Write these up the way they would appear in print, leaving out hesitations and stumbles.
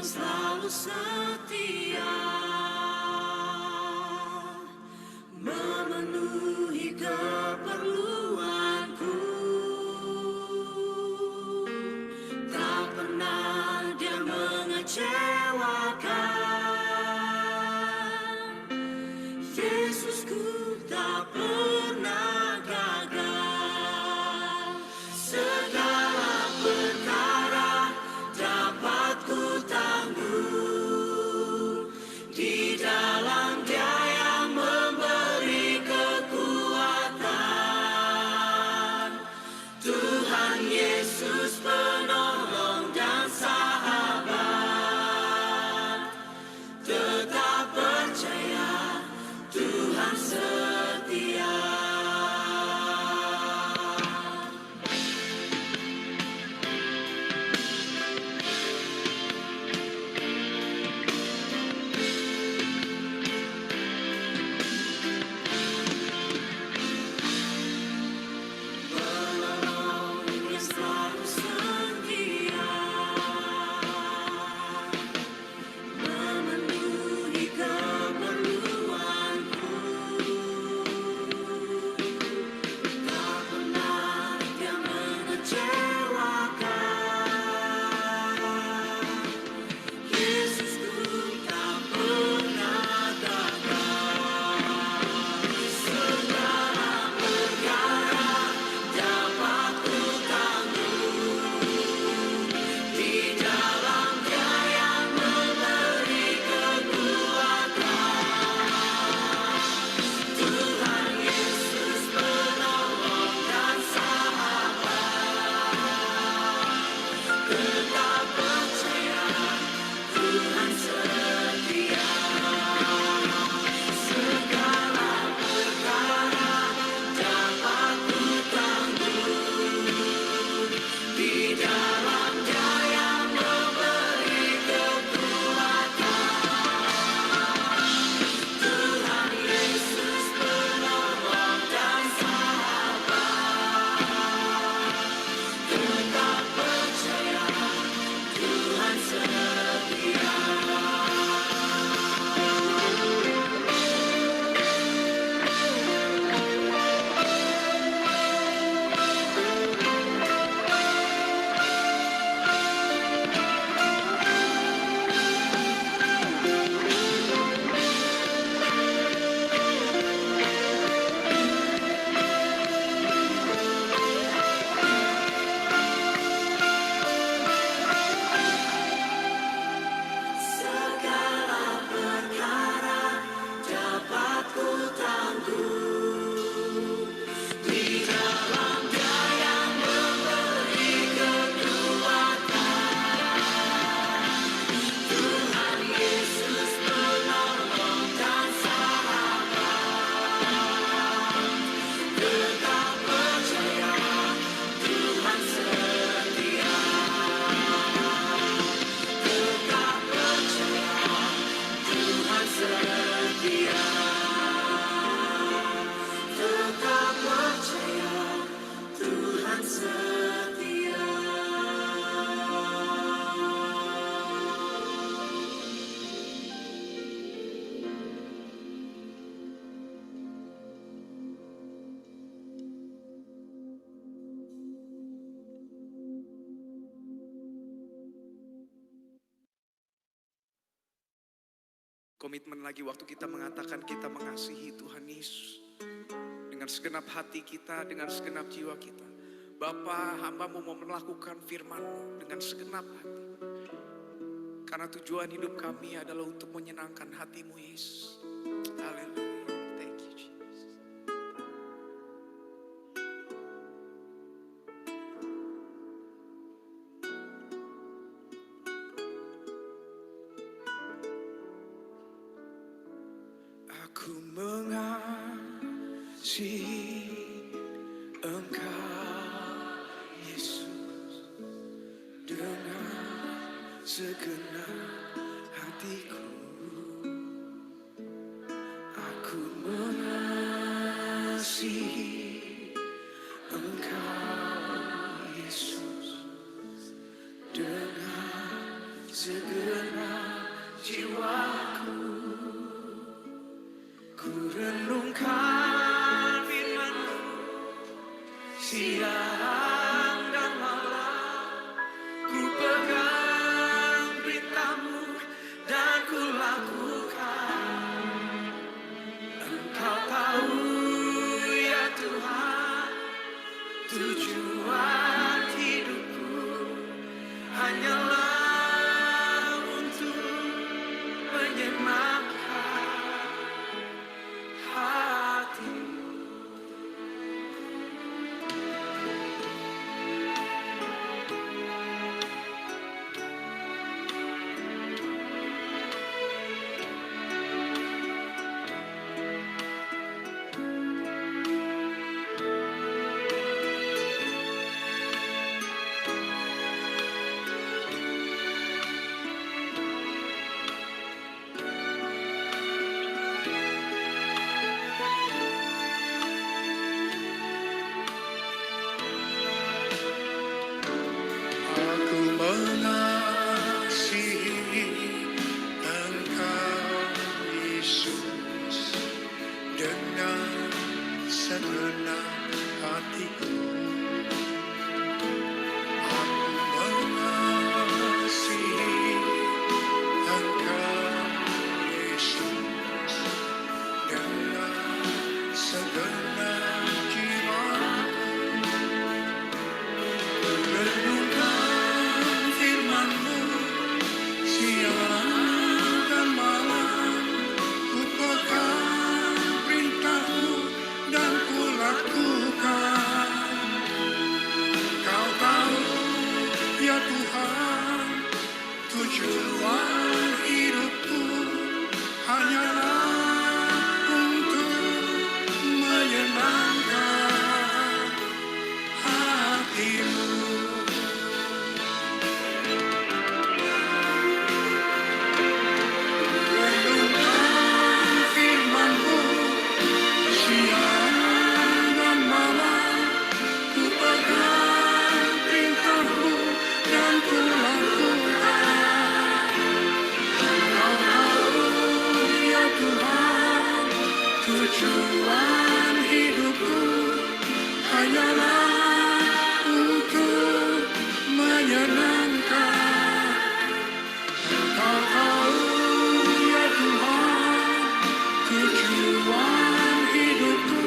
selalu setia, memenuhi keperluanku. Tak pernah Dia mengecewakan. Yesusku tak pernah gagal. Segala perkara dapat ku tanggung di dalam Dia yang memberi kekuatan. Tuhan Yesus penolong dan sahabat. Tetap percaya, Tuhan setia. Penolong yang selalu setia, memenuhi keperluanku. Tak pernah Dia mengecewakan. Yesusku tak pernah gagal. Segala perkara dapat ku tanggung di dalam Dia yang memberi kekuatan. Tuhan Yesus penolong dan sahabat. Tetap percaya, Tuhan setia. Segala perkara dapat ku tanggung di dalam Dia yang memberi kekuatan. Tuhan Yesus penolong dan sahabat. Tetap percaya, Tuhan setia. Segala perkara dapat ku tanggung di dalam Dia yang memberi kekuatan. Tuhan Yesus penolong dan sahabat. Tetap percaya, Tuhan setia. Tetap percaya, Tuhan setia. Tetap percaya, Tuhan setia. Komitmen lagi waktu kita mengatakan kita mengasihi Tuhan Yesus dengan segenap hati kita, dengan segenap jiwa kita. Bapa, hamba-Mu mau melakukan firman-Mu dengan segenap hati. Karena tujuan hidup kami adalah untuk menyenangkan hati-Mu Yesus. Haleluya. Thank you Jesus. Aku mengasihi Engkau Yesus dengan segenap hatiku. Aku mengasihi Engkau Yesus dengan segenap siang dan malam. Ku pegang perintah-Mu dan ku lakukan. Engkau tahu ya Tuhan, tujuan hidupku hanyalah untuk menyenangkan hati. Aku mengasihi Engkau, Yesus, dengan segenap hatiku. Aku mengasihi Engkau, Yesus, dengan segenap jiwaku. Renungkan firman-Mu siang dan malam, ku pegang perintah-Mu dan ku lakukan. Kau tahu ya Tuhan, tujuan hidupku hanyalah untuk menyenangkan hati-Mu. Renungkan firman-Mu siang dan malam, ku pegang perintah-Mu dan ku lakukan. Kau tahu ya Tuhan, tujuan hidupku hanyalah untuk menyenangkan. Kau tahu ya Tuhan, tujuan hidupku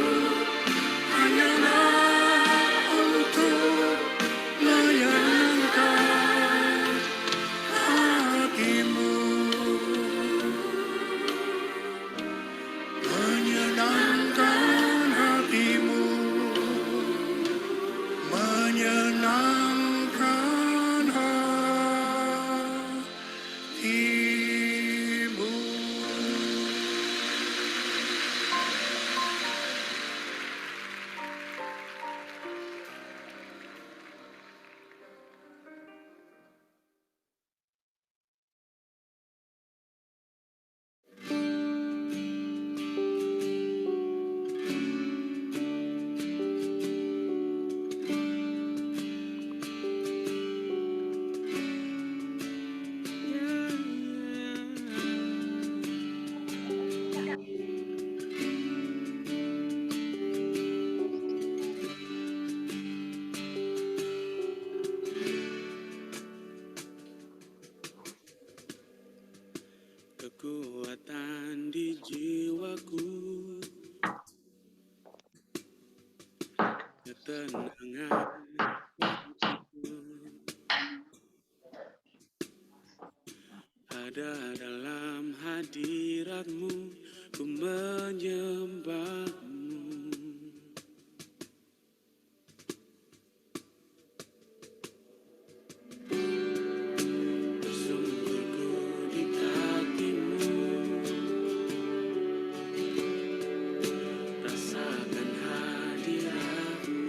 hanyalah untuk menyenangkan hati-Mu. Menyenangkan hati-Mu, menyenangkan hati-Mu. Kekuatan di jiwaku, ketenangan ada dalam hadirat-Mu, ku menyembah-Mu. Bersungguhku di kaki-Mu, rasakan hadirat-Mu.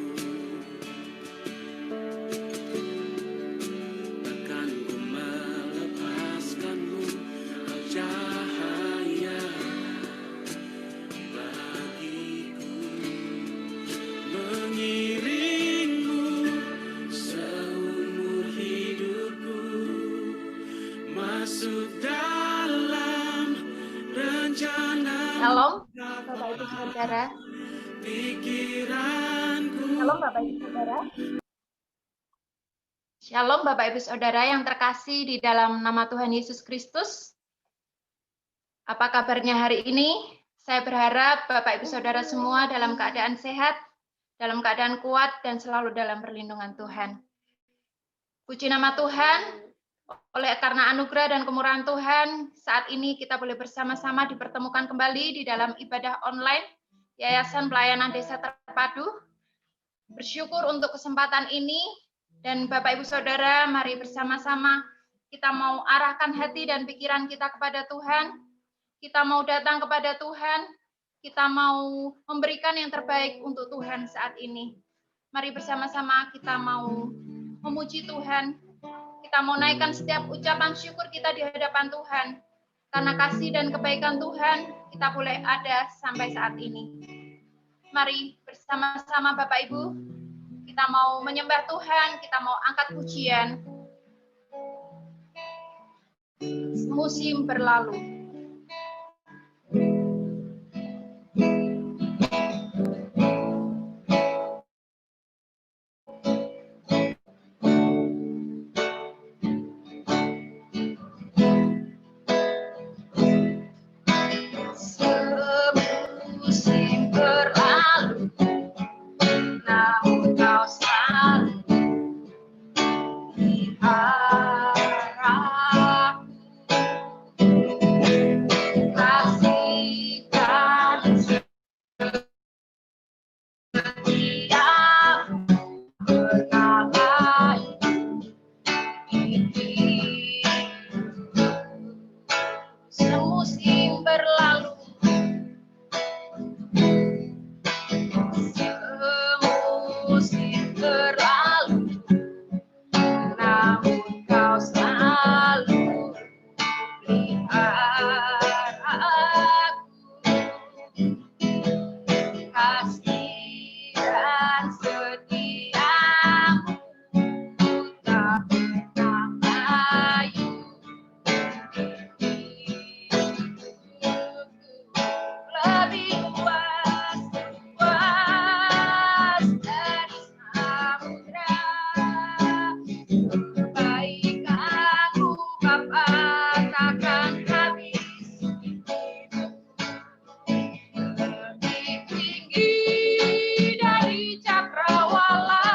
Takkan ku melepaskan-Mu, Kau cahaya bagiku. Mengiring-Mu seumur hidupku, masuk dalam rencana Shalom, Bapak Ibu Saudara. pikiranku. Shalom Shalom Bapak Ibu Saudara. Shalom Bapak Ibu Saudara yang terkasih di dalam nama Tuhan Yesus Kristus. Apa kabarnya hari ini? Saya berharap Bapak Ibu Saudara semua dalam keadaan sehat, dalam keadaan kuat, dan selalu dalam perlindungan Tuhan. Puji nama Tuhan, oleh karena anugerah dan kemurahan Tuhan, saat ini kita boleh bersama-sama dipertemukan kembali di dalam ibadah online Yayasan Pelayanan Desa Terpadu. Bersyukur untuk kesempatan ini, dan Bapak Ibu Saudara, mari bersama-sama kita mau arahkan hati dan pikiran kita kepada Tuhan. Kita mau datang kepada Tuhan, kita mau memberikan yang terbaik untuk Tuhan saat ini. Mari bersama-sama kita mau memuji Tuhan. Kita mau naikkan setiap ucapan syukur kita di hadapan Tuhan. Karena kasih dan kebaikan Tuhan, kita boleh ada sampai saat ini. Mari bersama-sama Bapak Ibu, kita mau menyembah Tuhan, kita mau angkat pujian. Musim berlalu. Semusim berlalu, namun kau selalu pelihara kasih dan setiamu berkala ini. Semusim berlalu, semusim berlalu, namun kau selalu pelihara aku. Kasih dan setiamu tak pernah layu. Lebih luas, luas dari samudra. Kebaikanmu Bapa takkan habis. Lebih tinggi dari cakrawala,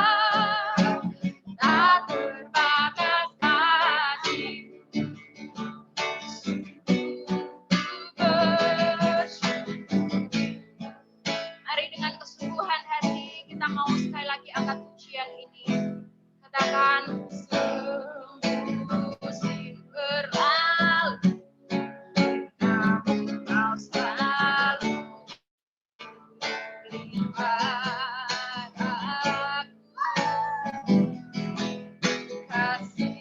tak terbatas kasih. Mari dengan kesungguhan hati kita mau sekali lagi angkat pujian ini. Katakan semusim berlalu, namun kau selalu pelihara aku. Kasih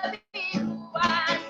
lebih luas,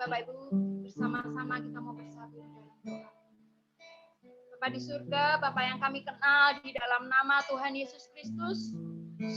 Bapak Ibu, bersama-sama kita mau bersatu di dalam doa. Bapa di surga, Bapa yang kami kenal di dalam nama Tuhan Yesus Kristus,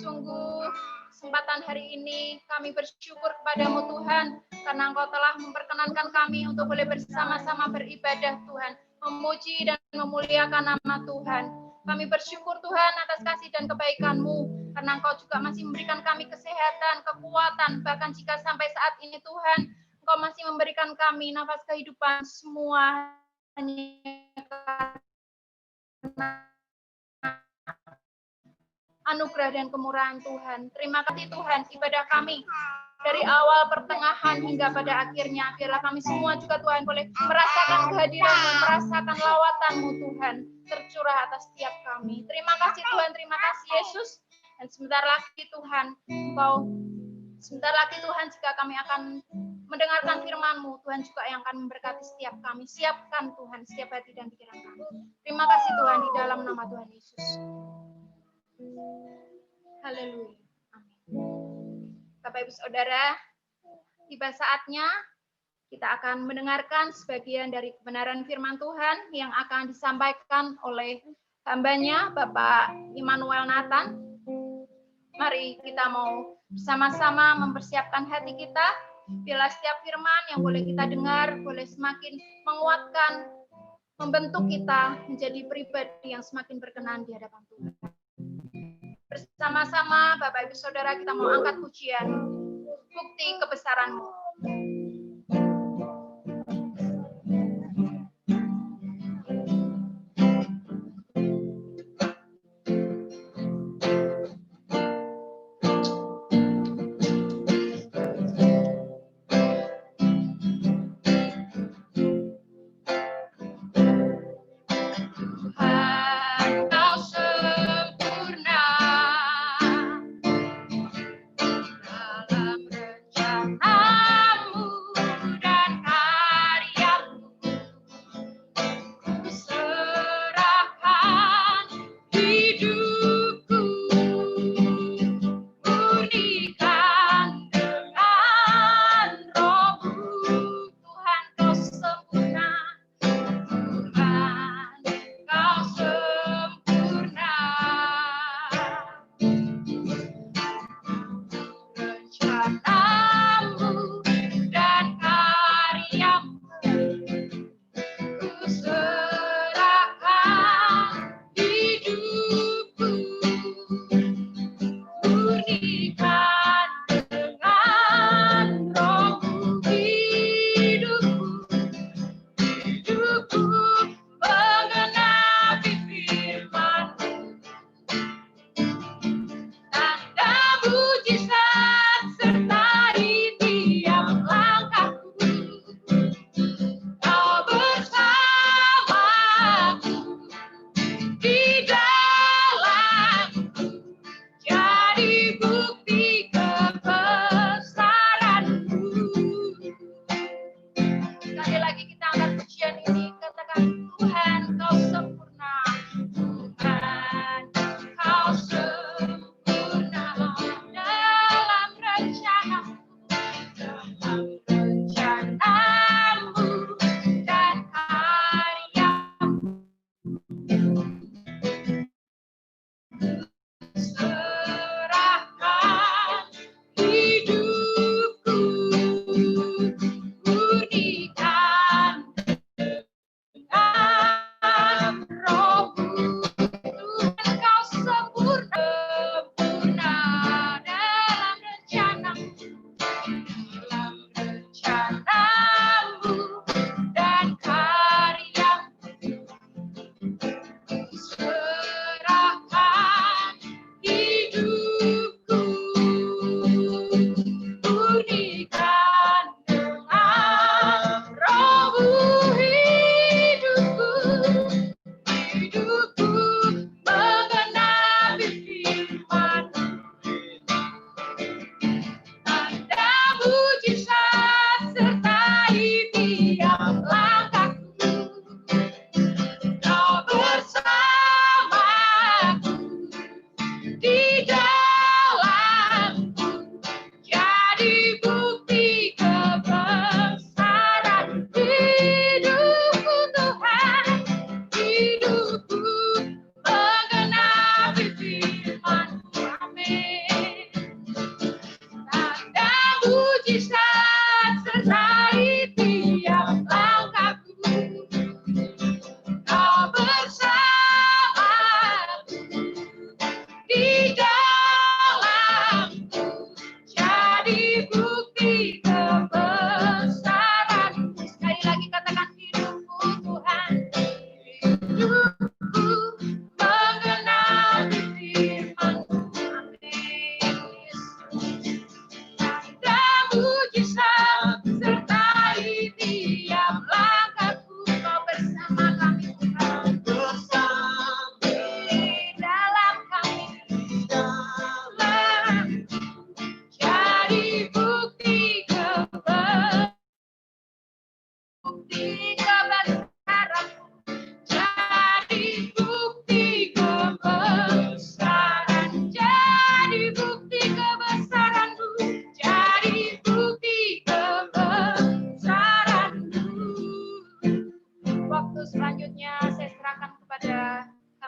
sungguh kesempatan hari ini kami bersyukur kepadamu Tuhan, karena Engkau telah memperkenankan kami untuk boleh bersama-sama beribadah Tuhan, memuji dan memuliakan nama Tuhan. Kami bersyukur Tuhan atas kasih dan kebaikan-Mu, karena Engkau juga masih memberikan kami kesehatan, kekuatan, bahkan jika sampai saat ini Tuhan, Engkau masih memberikan kami nafas kehidupan semua anugerah dan kemurahan Tuhan. Terima kasih Tuhan, ibadah kami dari awal, pertengahan, hingga pada akhirnya. Biarlah kami semua juga Tuhan boleh merasakan kehadiran-Mu, merasakan lawatan-Mu Tuhan, tercurah atas setiap kami. Terima kasih Tuhan, terima kasih Yesus. Dan sebentar lagi Tuhan, sebentar lagi Tuhan, jika kami akan mendengarkan firman-Mu, Tuhan juga yang akan memberkati setiap kami. Siapkan Tuhan setiap hati dan pikiran kami. Terima kasih Tuhan, di dalam nama Tuhan Yesus. Haleluya. Amin. Bapak Ibu Saudara, tiba saatnya kita akan mendengarkan sebagian dari kebenaran firman Tuhan yang akan disampaikan oleh hambanya Bapak Immanuel Nathan. Mari kita mau bersama-sama mempersiapkan hati kita, biarlah setiap firman yang boleh kita dengar boleh semakin menguatkan, membentuk kita menjadi pribadi yang semakin berkenan di hadapan Tuhan. Bersama-sama Bapak Ibu Saudara kita mau angkat pujian, bukti kebesaran-Mu. Dalam rencana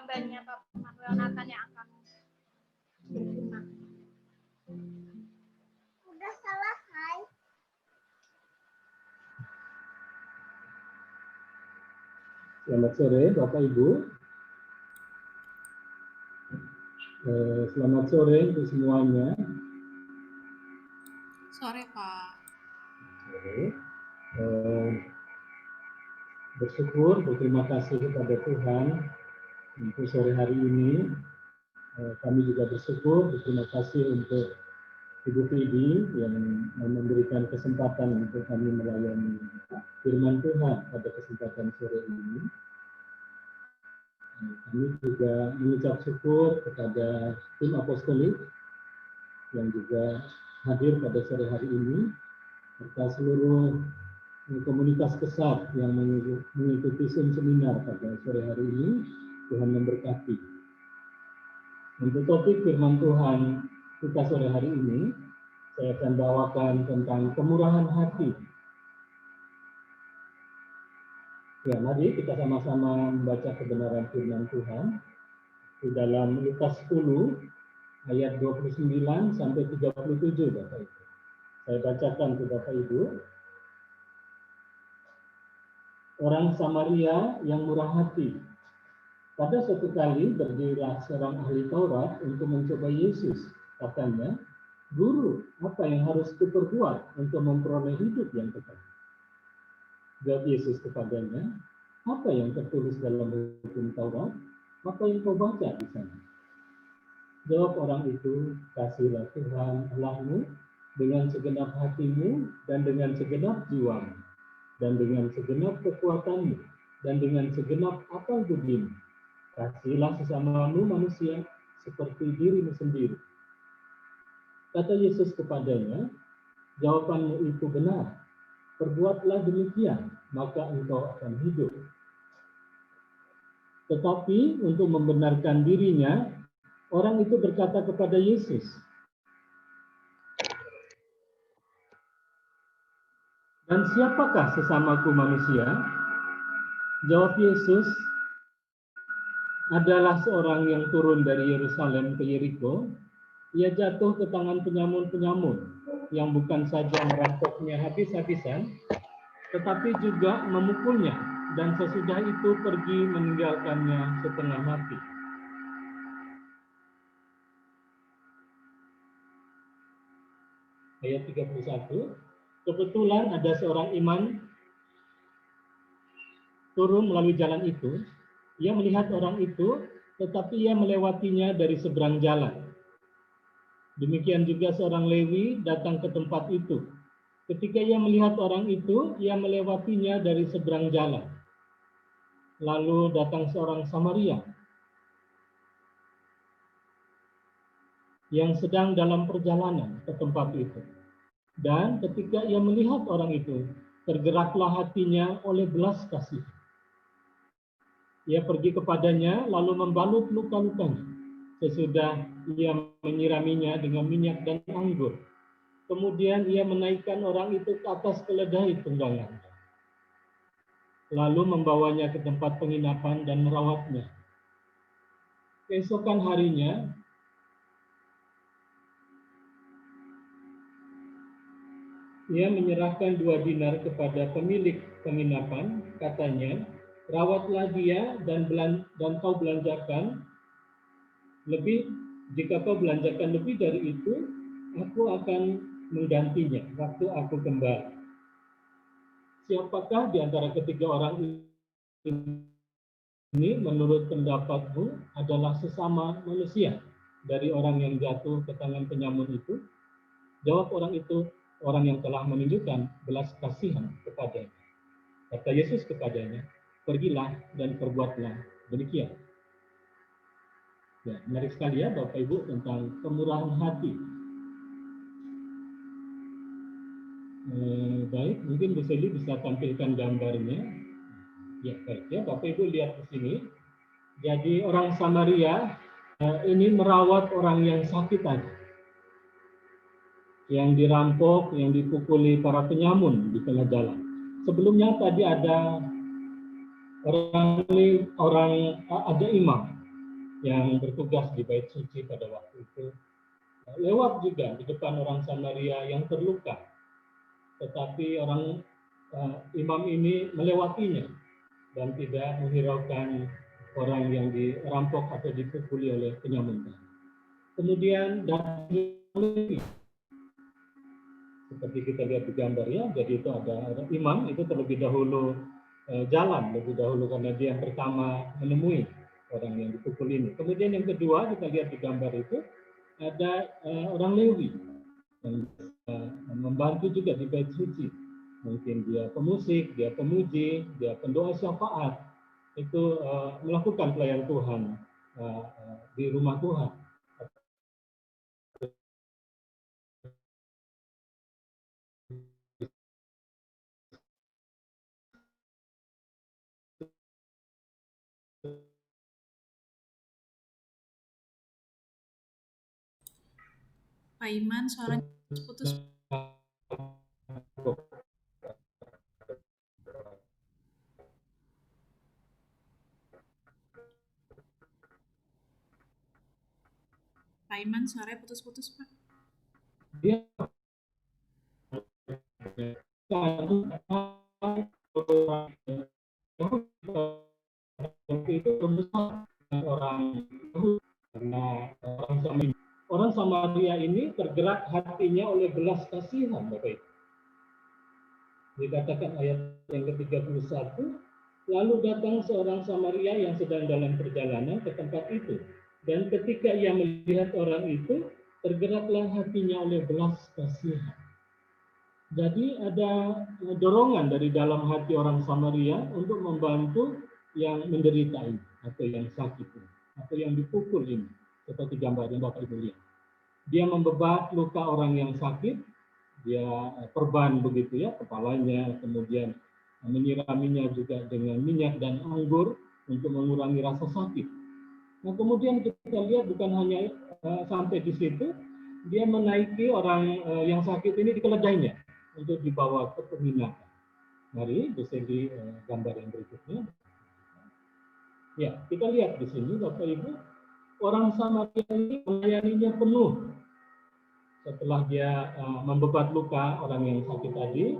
hambanya Bapak Yonatan yang akan berfirman. Udah selesai. Selamat sore Bapak Ibu. Selamat sore untuk semuanya. Sore, Pak. Bersyukur, berterima kasih kepada Tuhan untuk sore hari ini. Kami juga bersyukur, berterima kasih untuk Ibu Fidi yang memberikan kesempatan untuk kami melayani firman Tuhan pada kesempatan sore ini. Kami juga mengucap syukur kepada tim apostolik yang juga hadir pada sore hari ini, serta seluruh komunitas besar yang mengikuti seminar pada sore hari ini. Tuhan memberkati. Untuk topik firman Tuhan kita sore hari ini, saya akan bawakan tentang kemurahan hati. Ya, mari kita sama-sama membaca kebenaran firman Tuhan di dalam Lukas 10 ayat 29 sampai 37, Bapak Ibu. Saya bacakan ke Bapak Ibu. Orang Samaria yang murah hati. Pada suatu kali berdirilah seorang ahli Taurat untuk mencoba Yesus. Katanya, "Guru, apa yang harus kuperbuat untuk memperoleh hidup yang kekal?" Jawab Yesus kepadanya, "Apa yang tertulis dalam hukum Taurat? Apa yang kau baca di sana?" Jawab orang itu, "Kasihilah Tuhan Allahmu dengan segenap hatimu dan dengan segenap jiwamu dan dengan segenap kekuatanmu dan dengan segenap akal budimu. Kasihilah sesamamu manusia seperti dirimu sendiri." Kata Yesus kepadanya, "Jawabanmu itu benar. Perbuatlah demikian, maka engkau akan hidup." Tetapi untuk membenarkan dirinya, orang itu berkata kepada Yesus, "Dan siapakah sesamaku manusia?" Jawab Yesus, "Adalah seorang yang turun dari Yerusalem ke Yeriko. Ia jatuh ke tangan penyamun-penyamun yang bukan saja merampoknya habis-habisan, tetapi juga memukulnya, dan sesudah itu pergi meninggalkannya setengah mati." Ayat 31, kebetulan ada seorang iman turun melalui jalan itu. Ia melihat orang itu, tetapi ia melewatinya dari seberang jalan. Demikian juga seorang Lewi datang ke tempat itu. Ketika ia melihat orang itu, ia melewatinya dari seberang jalan. Lalu datang seorang Samaria yang sedang dalam perjalanan ke tempat itu. Dan ketika ia melihat orang itu, tergeraklah hatinya oleh belas kasih. Ia pergi kepadanya, lalu membalut luka-lukanya. Sesudah ia menyiraminya dengan minyak dan anggur. Kemudian ia menaikkan orang itu ke atas keledai tunggangan. Lalu membawanya ke tempat penginapan dan merawatnya. Keesokan harinya, ia menyerahkan 2 dinar kepada pemilik penginapan. Katanya, "Rawatlah dia dan kau belanjakan lebih. Jika kau belanjakan lebih dari itu, aku akan menggantinya waktu aku kembali." Siapakah di antara ketiga orang ini menurut pendapatmu adalah sesama manusia dari orang yang jatuh ke tangan penyamun itu? Jawab orang itu, "Orang yang telah menunjukkan belas kasihan kepadanya." Kata Yesus kepadanya, "Pergilah dan perbuatlah demikian." Ya, menarik sekali ya Bapak Ibu tentang kemurahan hati. Baik, mungkin Bu Seli bisa tampilkan gambarnya. Ya, baik ya Bapak Ibu lihat di sini. Jadi orang Samaria ini merawat orang yang sakit tadi, yang dirampok, yang dipukuli para penyamun di tengah jalan. Sebelumnya tadi ada ada imam yang bertugas di bait suci pada waktu itu. Lewat juga di depan orang Samaria yang terluka, tetapi imam ini melewatinya dan tidak menghiraukan orang yang dirampok atau dipukuli oleh penyamun. Kemudian datang Lewi, seperti kita lihat di gambar ya. Jadi itu ada imam itu terlebih dahulu jalan lebih dahulu karena dia yang pertama menemui orang yang dipukul ini. Kemudian yang kedua kita lihat di gambar itu ada orang Lewi yang membantu juga di bait suci. Mungkin dia pemusik, dia pemuji, dia pendoa syafaat. Itu melakukan pelayan Tuhan di rumah Tuhan. Pak Iman, suaranya putus. Pak Iman, suaranya putus-putus, Pak. Dia itu terbesar orang karena orang Samaria ini tergerak hatinya oleh belas kasihan, Bapak Ibu. Dikatakan ayat yang ke-31, lalu datang seorang Samaria yang sedang dalam perjalanan ke tempat itu, dan ketika ia melihat orang itu, tergeraklah hatinya oleh belas kasihan. Jadi ada dorongan dari dalam hati orang Samaria untuk membantu yang menderita ini, atau yang sakit ini, atau yang dipukul ini, seperti gambar yang Bapak Ibu lihat. Dia membebat luka orang yang sakit, dia perban begitu ya kepalanya, kemudian menyiraminya juga dengan minyak dan anggur untuk mengurangi rasa sakit. Nah kemudian kita lihat bukan hanya sampai di situ, dia menaiki orang yang sakit ini di keledainya untuk dibawa ke penginapan. Mari di segi gambar yang berikutnya. Ya, kita lihat di sini Bapak Ibu, orang Samaria ini melayaninya penuh. Setelah dia membebat luka orang yang sakit tadi,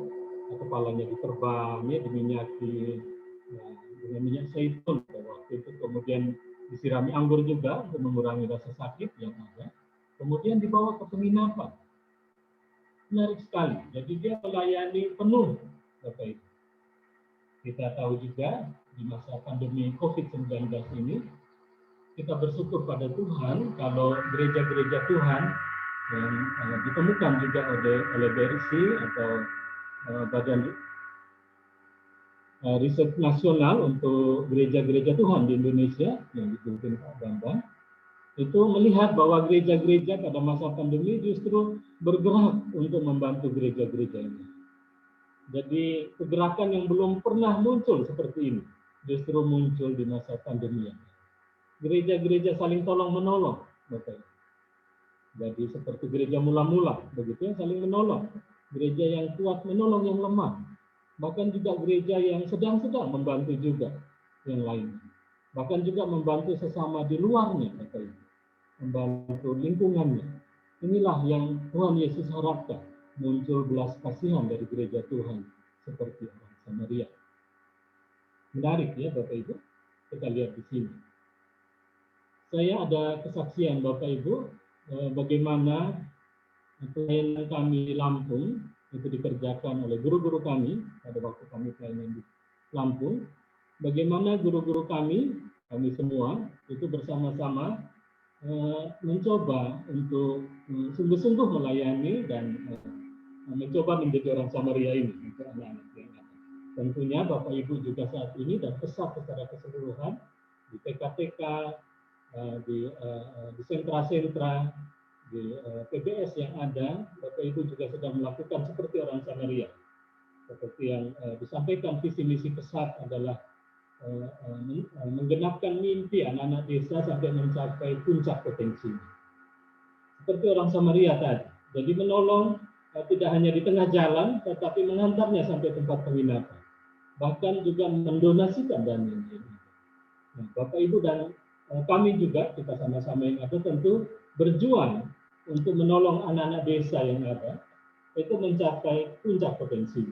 kepalanya diperban, ya, diminyaki dengan minyak zaitun. Waktu itu kemudian disirami anggur juga untuk mengurangi rasa sakit yang ada. Kemudian dibawa ke penginapan. Menarik sekali. Jadi dia melayani penuh, Bapak Ibu. Kita tahu juga di masa pandemi COVID-19 ini, kita bersyukur pada Tuhan kalau gereja-gereja Tuhan yang ditemukan juga oleh BRC atau Badan Riset Nasional untuk gereja-gereja Tuhan di Indonesia yang dipimpin Pak Bambang, itu melihat bahwa gereja-gereja pada masa pandemi justru bergerak untuk membantu gereja-gereja ini. Jadi kegerakan yang belum pernah muncul seperti ini justru muncul di masa pandemi. Gereja-gereja saling tolong-menolong, Bapak. Jadi seperti gereja mula-mula, begitu ya, saling menolong. Gereja yang kuat menolong yang lemah. Bahkan juga gereja yang sedang-sedang membantu juga yang lain. Bahkan juga membantu sesama di luarnya, Bapak. Membantu lingkungannya. Inilah yang Tuhan Yesus harapkan. Muncul belas kasihan dari gereja Tuhan seperti orang Samaria. Menarik ya Bapak Ibu, kita lihat di sini. Saya ada kesaksian Bapak Ibu bagaimana pelayanan kami di Lampung itu dikerjakan oleh guru-guru kami pada waktu kami pelayanan di Lampung. Bagaimana guru-guru kami semua itu bersama-sama mencoba untuk sungguh-sungguh melayani dan mencoba menjadi orang Samaria ini untuk anak-anak yang ada. Tentunya Bapak Ibu juga saat ini dan pesat secara keseluruhan di TK-TK, di sentra-sentra, di PBS yang ada, Bapak Ibu juga sedang melakukan seperti orang Samaria. Seperti yang disampaikan visi misi pesat adalah menggenapkan mimpi anak-anak desa sampai mencapai puncak potensinya. Seperti orang Samaria tadi. Jadi menolong tidak hanya di tengah jalan, tetapi mengantarnya sampai tempat penginapan. Bahkan juga mendonasikan dana. Nah, Bapak Ibu dan kami juga, kita sama-sama yang ada tentu berjuang untuk menolong anak-anak desa yang ada, itu mencapai puncak potensi.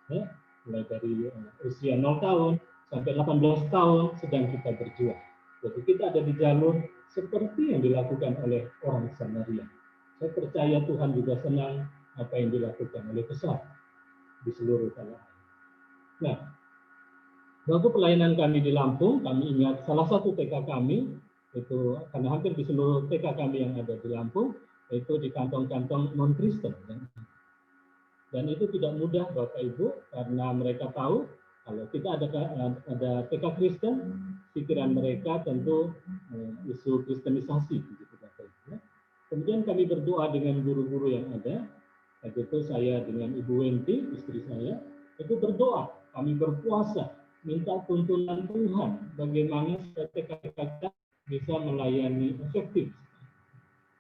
Ya, mulai dari usia 0 tahun sampai 18 tahun sedang kita berjuang. Jadi kita ada di jalur seperti yang dilakukan oleh orang Samaria. Saya percaya Tuhan juga senang apa yang dilakukan oleh besar di seluruh tanah air. Nah, waktu pelayanan kami di Lampung, kami ingat salah satu TK kami, itu karena hampir di seluruh TK kami yang ada di Lampung, itu di kantong-kantong non-Kristen. Dan itu tidak mudah Bapak Ibu, karena mereka tahu kalau kita ada TK Kristen, pikiran mereka tentu isu kristenisasi. Begitu Bapak Ibu. Kemudian kami berdoa dengan guru-guru yang ada, yaitu saya dengan Ibu Wenti, istri saya, itu berdoa, kami berpuasa, minta tuntunan Tuhan, bagaimana TK kita bisa melayani efektif.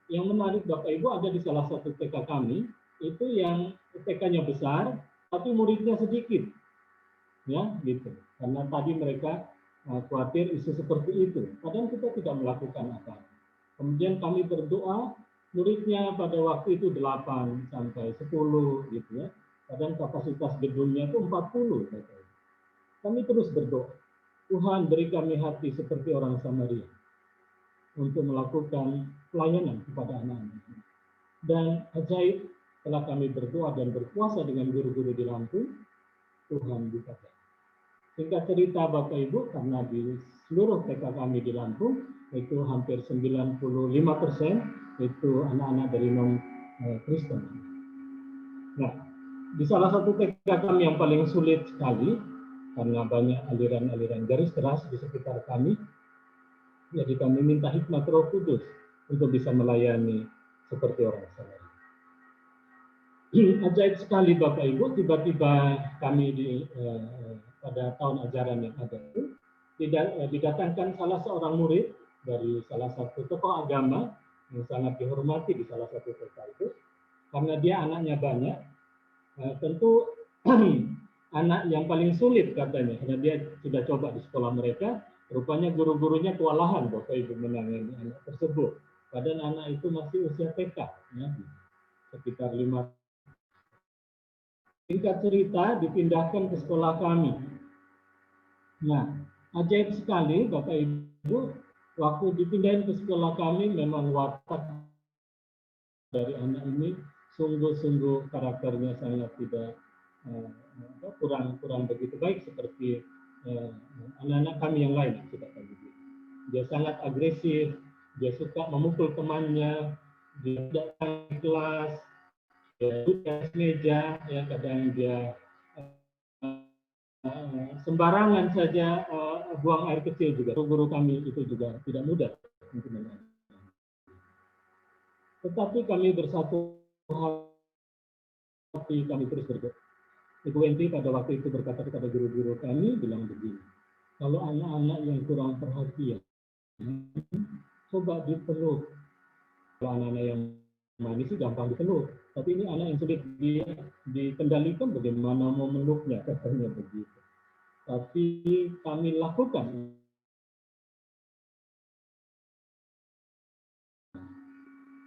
Yang menarik Bapak Ibu ada di salah satu TK kami, itu yang TK-nya besar, tapi muridnya sedikit. Ya, gitu. Karena tadi mereka khawatir isu seperti itu. Padahal kita tidak melakukan apa-apa. Kemudian kami berdoa, muridnya pada waktu itu 8 sampai 10 gitu ya. Padahal kapasitas gedungnya itu 40. Kami terus berdoa, Tuhan beri kami hati seperti orang Samaria untuk melakukan pelayanan kepada anak-anak. Dan ajaib, setelah kami berdoa dan berpuasa dengan guru-guru di Lampung, Tuhan buka. Singkat cerita Bapak Ibu, karena di seluruh TK kami di Lampung, itu hampir 95% itu anak-anak dari non-Kristen. Nah, di salah satu TK kami yang paling sulit sekali, karena banyak aliran-aliran garis keras di sekitar kami, jadi kami minta hikmat Roh Kudus untuk bisa melayani seperti orang Samaria. Ajaib sekali Bapak Ibu, tiba-tiba kami pada tahun ajaran yang ada itu didatangkan salah seorang murid dari salah satu tokoh agama yang sangat dihormati di salah satu TK itu, karena dia anaknya banyak, tentu anak yang paling sulit katanya, karena dia sudah coba di sekolah mereka, rupanya guru-gurunya kewalahan Bapak Ibu menangani anak tersebut. Padahal anak itu masih usia TK, ya, sekitar 5. Singkat cerita dipindahkan ke sekolah kami. Nah, ajaib sekali Bapak Ibu, waktu dipindahin ke sekolah kami memang watak dari anak ini sungguh-sungguh karakternya sangat tidak kurang begitu baik seperti anak-anak kami yang lain sudah begitu. Dia sangat agresif, dia suka memukul temannya, dia tidak di kelas, dia duduk meja, ya kadang dia sembarangan saja buang air kecil juga. Guru kami itu juga tidak mudah untuk menangani. Tetapi kami bersatu hati, kami terus berdoa. Ibu Wenti pada waktu itu berkata kepada guru-guru kami, bilang begini, kalau anak-anak yang kurang perhatian, coba dipeluk. Kalau anak-anak yang manis sih gampang dipeluk, tapi ini anak yang sulit dikendalikan, bagaimana mau meluknya, katanya begitu. Tapi kami lakukan.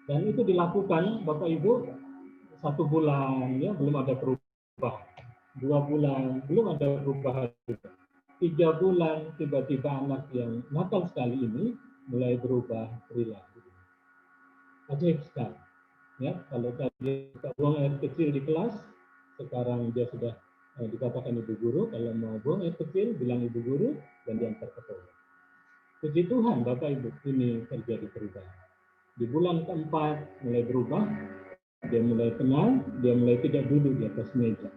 Dan itu dilakukan, Bapak Ibu, 1 bulan ya belum ada perubahan. 2 bulan belum ada perubahan. 3 bulan tiba-tiba anak yang nakal sekali ini mulai berubah perilaku. Ajaib sekali. Ya, kalau tadi kita buang air kecil di kelas, sekarang dia sudah dikatakan ibu guru, kalau mau buang air kecil bilang ibu guru dan diantar ke toilet. Puji Tuhan Bapak Ibu, ini terjadi perubahan. Di bulan keempat mulai berubah, dia mulai tenang, dia mulai tidak duduk di atas meja.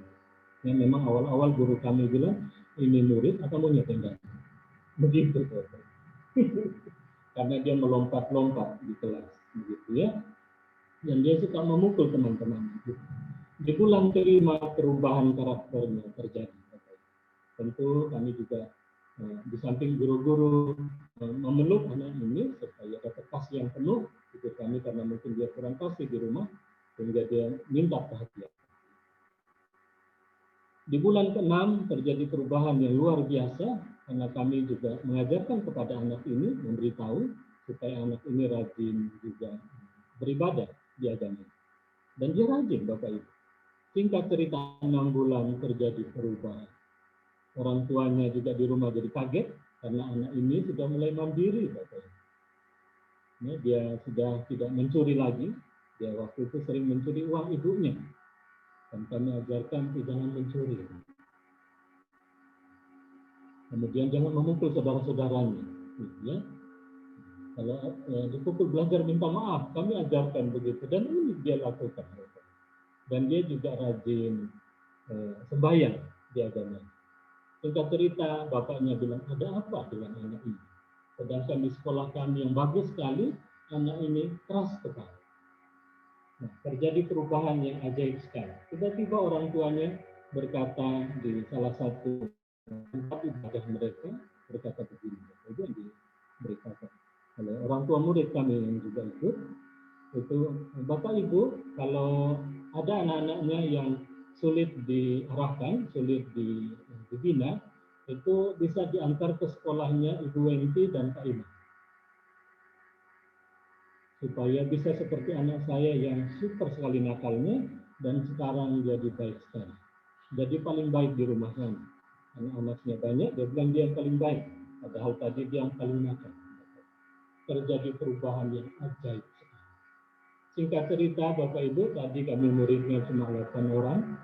Yang memang awal-awal guru kami bilang, ini murid atau monyet enggak? Begitu. Karena dia melompat-lompat di kelas. Begitu ya. Dan dia suka memukul teman-teman. Di bulan kelima perubahan karakternya terjadi. Tentu kami juga di samping guru-guru memeluk anak ini supaya ada kasih yang penuh itu kami, karena mungkin dia kurang kasih di rumah sehingga dia minta perhatian. Di bulan ke-6 terjadi perubahan yang luar biasa. karena kami juga mengajarkan kepada anak ini, memberitahu supaya anak ini rajin juga beribadah di agama. Dan dia rajin, Bapak Ibu. Singkat cerita, 6 bulan terjadi perubahan. Orang tuanya juga di rumah jadi kaget karena anak ini sudah mulai mandiri, Bapak Ibu. Ya, dia sudah tidak mencuri lagi. Dia waktu itu sering mencuri uang ibunya. Dan kami ajarkan jangan mencuri. Kemudian jangan memukul saudara-saudaranya. Ya. Kalau dipukul, belajar minta maaf. Kami ajarkan begitu. Dan ini dia lakukan. Dan dia juga rajin sembahyang di agama. Singkat cerita, bapaknya bilang, ada apa dengan anak ini? Sedangkan di sekolah kami yang bagus sekali, anak ini keras sekali. Nah, terjadi perubahan yang ajaib sekali. Tiba-tiba orang tuanya berkata di salah satu tempat ibadah mereka, berkata begini, itu yang diberitakan oleh orang tua murid kami yang juga ikut, itu Bapak Ibu, kalau ada anak-anaknya yang sulit diarahkan, sulit dibina, itu bisa diantar ke sekolahnya Ibu Wenti dan Pak Ima. Supaya bisa seperti anak saya yang super sekali nakalnya dan sekarang jadi baik sekali. Jadi paling baik di rumah sana. Anak-anaknya banyak, dia bilang dia yang paling baik. Padahal tadi dia yang paling nakal. Terjadi perubahan yang ajaib sekali. Singkat cerita, Bapak Ibu, tadi kami muridnya cuma 8 orang.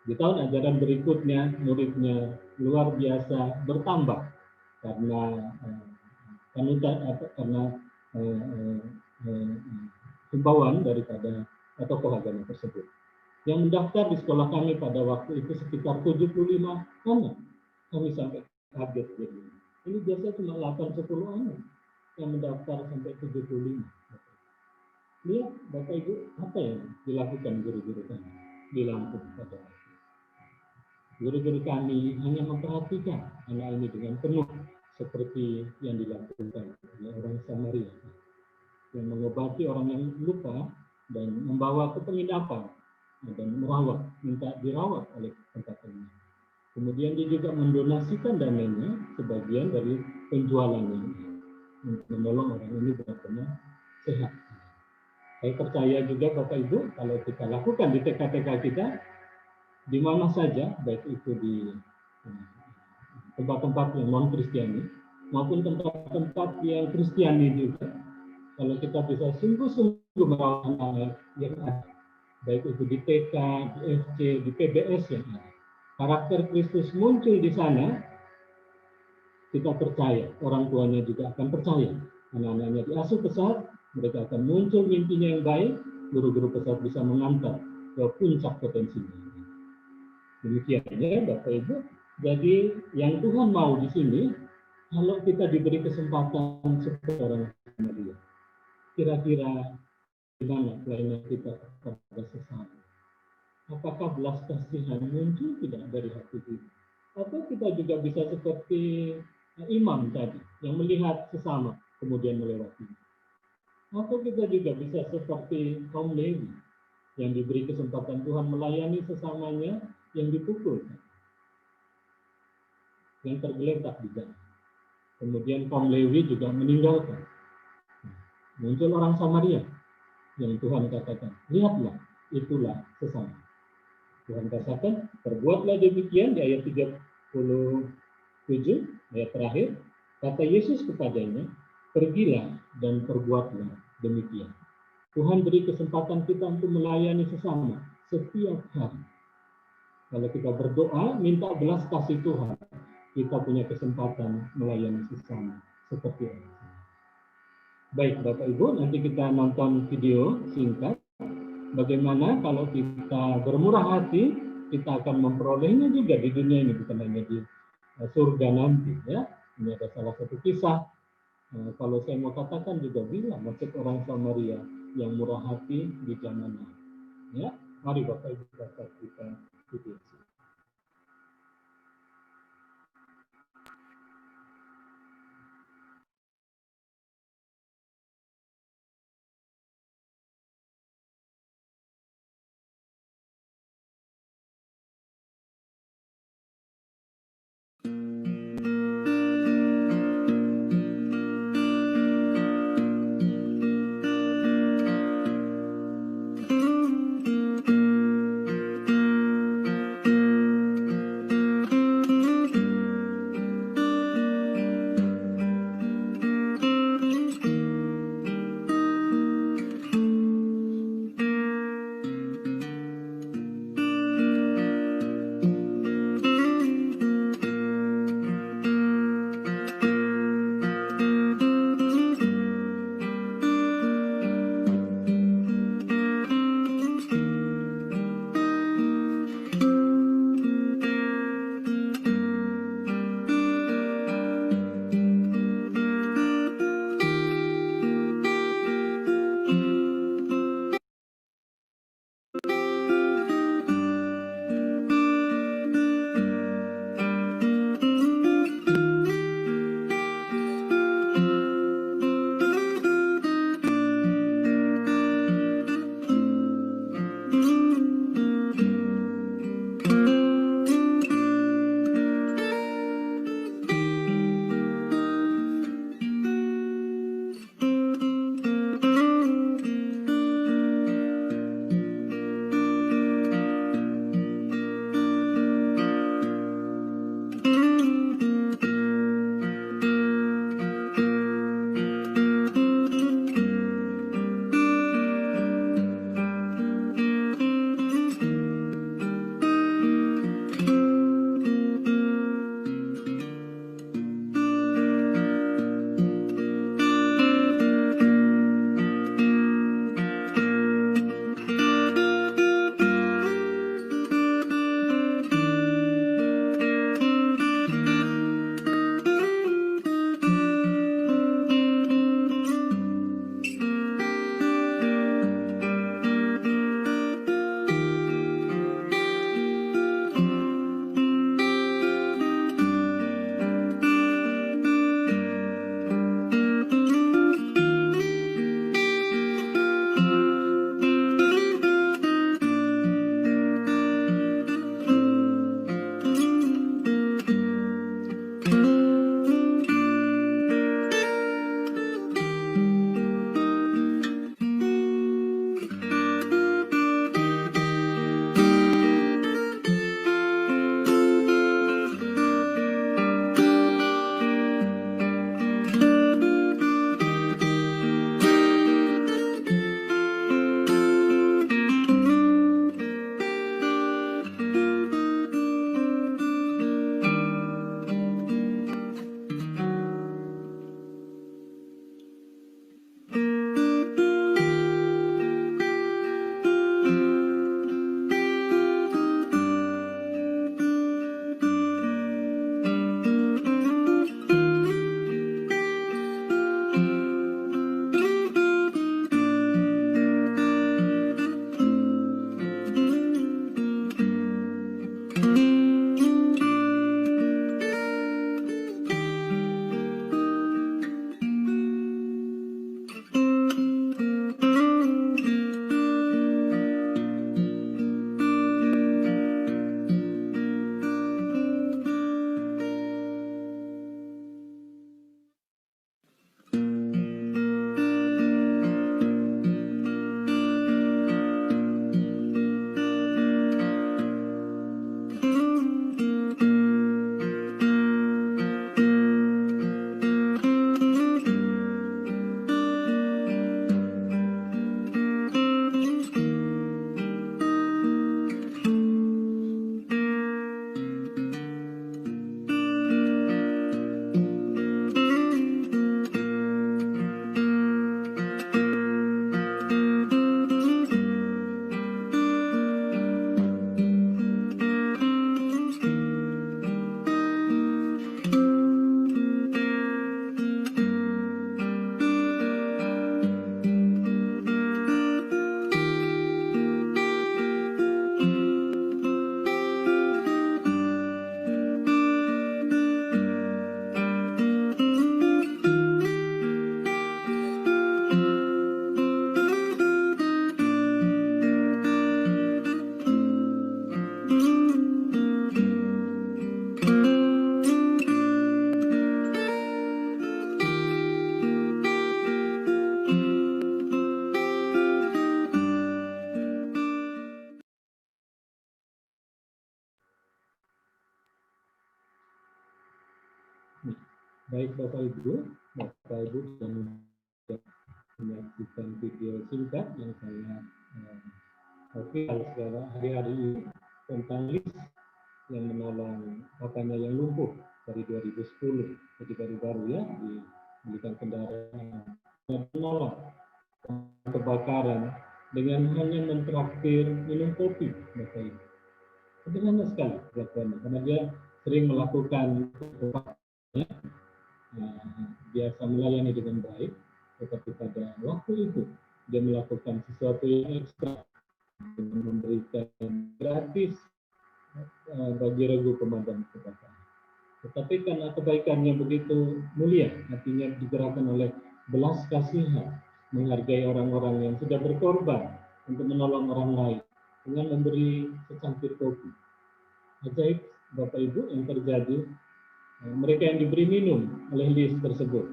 Di tahun ajaran berikutnya, muridnya luar biasa bertambah karena himbauan daripada tokoh agama tersebut. Yang mendaftar di sekolah kami pada waktu itu sekitar 75 anak. Kami sampai kaget. Ini biasa cuma 8-10 anak yang mendaftar sampai 75. Lihat Bapak Ibu, apa yang dilakukan guru-guru kami di Lampung pada waktu itu. Guru-guru kami hanya memperhatikan anak ini dengan penuh seperti yang dilakukan oleh orang Samaria yang mengobati orang yang lupa dan membawa ke penginapan dan merawat, minta dirawat oleh tempat ini. Kemudian dia juga mendonasikan dananya sebagian dari penjualannya untuk menolong orang ini benar-benar sehat. Saya percaya juga Bapak Ibu, kalau kita lakukan di TK-TK kita, di mana saja, baik itu di tempat-tempat yang non-Kristiani, maupun tempat-tempat yang Kristiani juga, kalau kita bisa sungguh-sungguh merawat anak yang ada, baik itu di TK, di FC, di PBS yang ada, karakter Kristus muncul di sana, kita percaya, orang tuanya juga akan percaya. Anak-anaknya diasuh pesat, mereka akan muncul mimpinya yang baik, guru-guru pesat bisa mengantar ke puncak potensinya. Demikiannya Bapak Ibu, jadi yang Tuhan mau di sini, kalau kita diberi kesempatan seperti orang Samaria, kira-kira gimana pelayanan kita kepada sesama? Apakah belas kasihan muncul tidak dari hati kita? Atau kita juga bisa seperti imam tadi, yang melihat sesama, kemudian melewati. Atau kita juga bisa seperti kaum Lewi, yang diberi kesempatan Tuhan melayani sesamanya yang dipukul, yang tergeletak di jalan. Kemudian kaum Lewi juga meninggalkan. Muncul orang Samaria, yang Tuhan katakan, lihatlah, itulah sesama. Tuhan katakan, perbuatlah demikian di ayat 37, ayat terakhir, kata Yesus kepadanya, pergilah dan perbuatlah demikian. Tuhan beri kesempatan kita untuk melayani sesama setiap hari. Kalau kita berdoa, minta belas kasih Tuhan, kita punya kesempatan melayani sesama seperti ini. Baik Bapak Ibu, nanti kita nonton video singkat. Bagaimana kalau kita bermurah hati, kita akan memperolehnya juga di dunia ini, bukan hanya di surga nanti. Ya, ini ada salah satu kisah. Kalau saya mau katakan juga bilang maksud orang Samaria yang murah hati di zaman now. Ya, mari Bapak Ibu kita video. Baik Bapak Ibu sudah menyaksikan video singkat yang saya sekarang hari-hari ini tentang list yang menolong papanya yang lumpuh dari 2010, jadi baru-baru ya, dibelikan kendaraan dan menolong kebakaran dengan hanya mentraktir minum kopi, Bapak Ibu. Sederhana sekali kelakuannya, karena dia sering melakukan biasa melayani dengan baik, tetapi pada waktu itu dia melakukan sesuatu yang ekstra dengan memberikan gratis bagi regu pemadam kebakaran. Tetapi karena kebaikannya begitu mulia, artinya digerakkan oleh belas kasihan, menghargai orang-orang yang sudah berkorban untuk menolong orang lain dengan memberi secangkir kopi. Ajaib Bapak Ibu yang terjadi, mereka yang diberi minum oleh list tersebut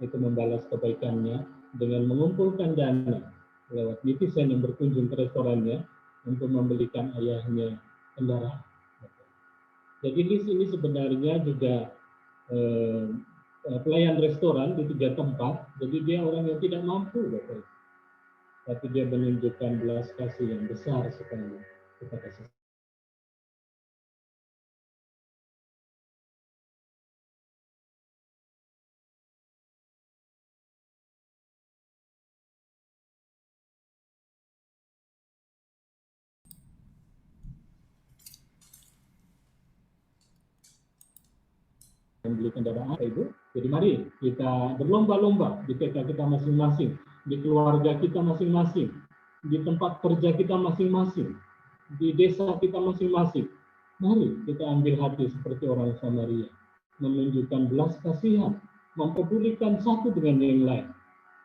itu membalas kebaikannya dengan mengumpulkan dana lewat netizen yang berkunjung ke restorannya untuk membelikan ayahnya kendaraan. Jadi list ini sebenarnya juga pelayan restoran di 3 tempat, jadi dia orang yang tidak mampu, Bapak Ibu. Tapi dia menunjukkan belas kasih yang besar sekali kepada sesama. Membeli kendaraan, Ibu. Jadi mari kita berlomba-lomba di TK kita masing-masing, di keluarga kita masing-masing, di tempat kerja kita masing-masing, di desa kita masing-masing. Mari kita ambil hati seperti orang Samaria, menunjukkan belas kasihan, mempedulikan satu dengan yang lain.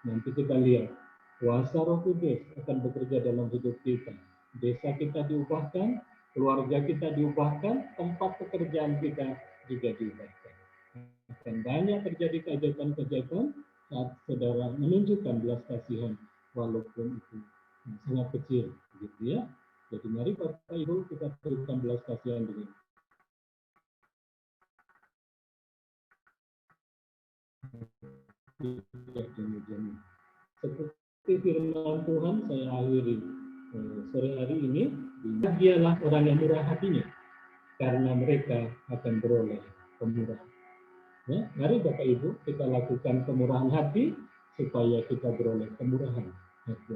Nanti kita lihat kuasa Roh Kudus akan bekerja dalam hidup kita. Desa kita diubahkan, keluarga kita diubahkan, tempat pekerjaan kita juga diubahkan. Dan banyak terjadi keajaiban-keajaiban saat saudara menunjukkan belas kasihan walaupun itu sangat kecil, gitu ya. Jadi mari Bapak Ibu kita berikan belas kasihan dengan seperti firman Tuhan saya akhiri sore hari ini. Dialah orang yang murah hatinya, karena mereka akan beroleh kemurahan. Ya, mari Bapak Ibu kita lakukan kemurahan hati supaya kita beroleh kemurahan hati.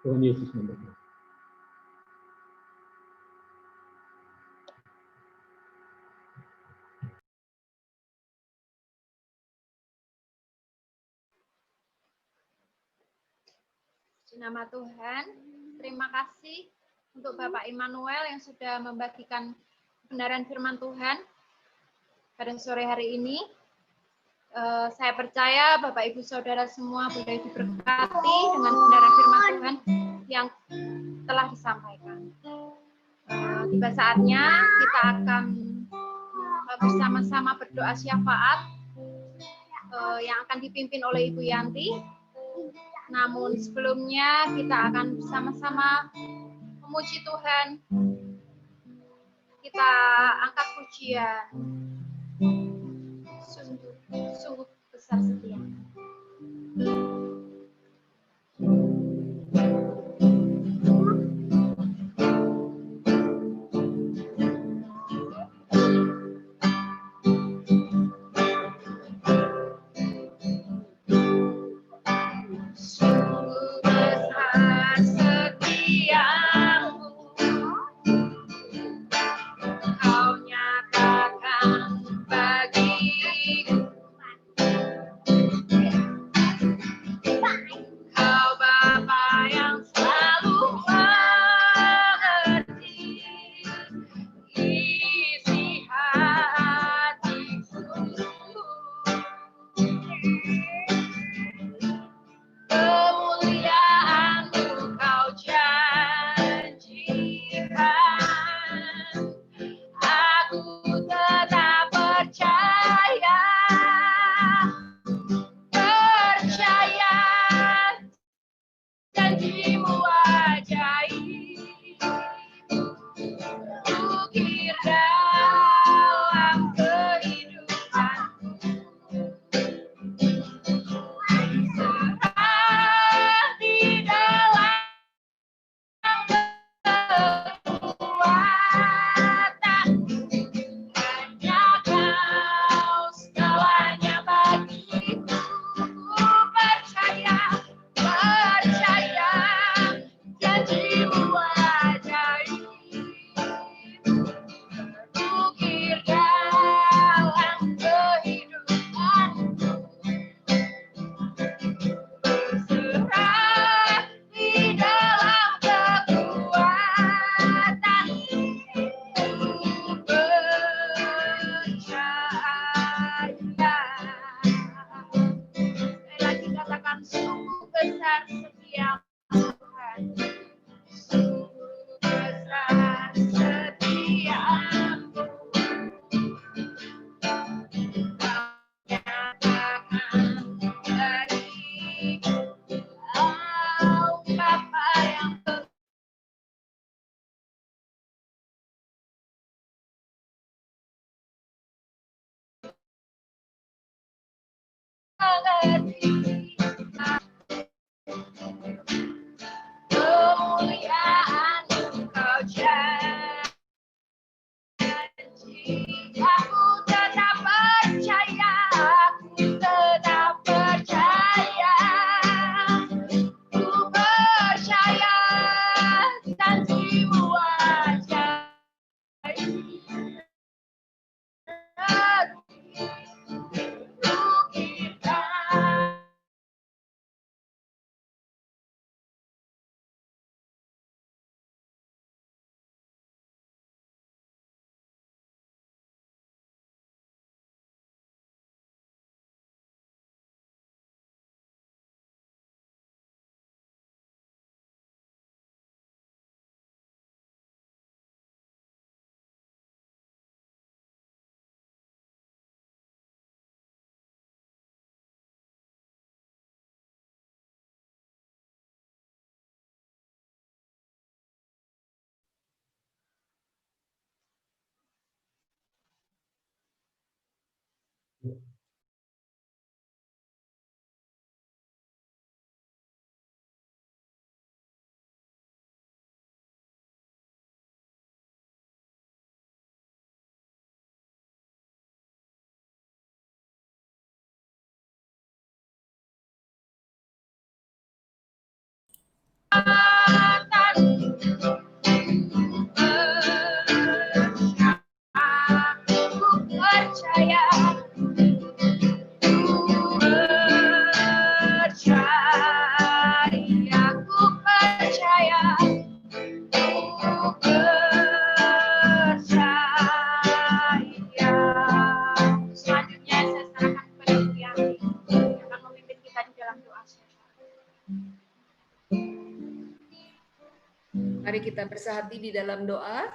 Tuhan Yesus memberkati. Di nama Tuhan, terima kasih untuk Bapak Immanuel yang sudah membagikan kebenaran firman Tuhan pada sore hari ini. Saya percaya Bapak Ibu Saudara semua boleh diberkati dengan kebenaran firman Tuhan yang telah disampaikan. Tiba saatnya kita akan bersama-sama berdoa syafaat yang akan dipimpin oleh Ibu Yanti. Namun sebelumnya kita akan bersama-sama memuji Tuhan. Kita angkat pujian. Sungguh besar setia. Kau nyatakan kemuliaan Engkau janji. Aku tetap percaya, ku percaya janjimu ajaib. Ku kita Mari kita bersahati di dalam doa.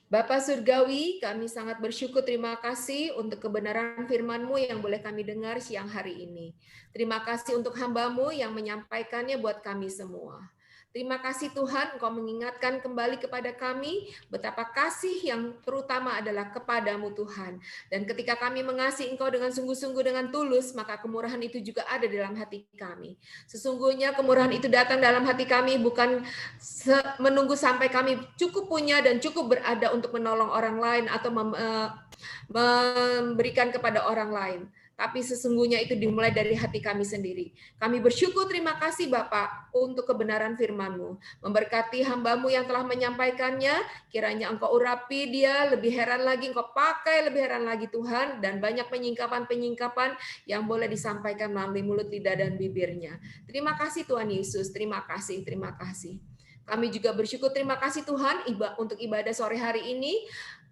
Bapa Surgawi, kami sangat bersyukur, terima kasih untuk kebenaran firman-Mu yang boleh kami dengar siang hari ini. Terima kasih untuk hamba-Mu yang menyampaikannya buat kami semua. Terima kasih Tuhan, Engkau mengingatkan kembali kepada kami betapa kasih yang terutama adalah kepadamu Tuhan. Dan ketika kami mengasihi Engkau dengan sungguh-sungguh dengan tulus, maka kemurahan itu juga ada dalam hati kami. Sesungguhnya kemurahan itu datang dalam hati kami bukan menunggu sampai kami cukup punya dan cukup berada untuk menolong orang lain atau memberikan kepada orang lain. Tapi sesungguhnya itu dimulai dari hati kami sendiri. Kami bersyukur, terima kasih Bapak untuk kebenaran firman-Mu. Memberkati hamba-Mu yang telah menyampaikannya, kiranya Engkau urapi dia, lebih heran lagi, Engkau pakai lebih heran lagi Tuhan, dan banyak penyingkapan-penyingkapan yang boleh disampaikan melalui mulut, lidah, dan bibirnya. Terima kasih Tuhan Yesus, terima kasih, terima kasih. Kami juga bersyukur, terima kasih Tuhan untuk ibadah sore hari ini.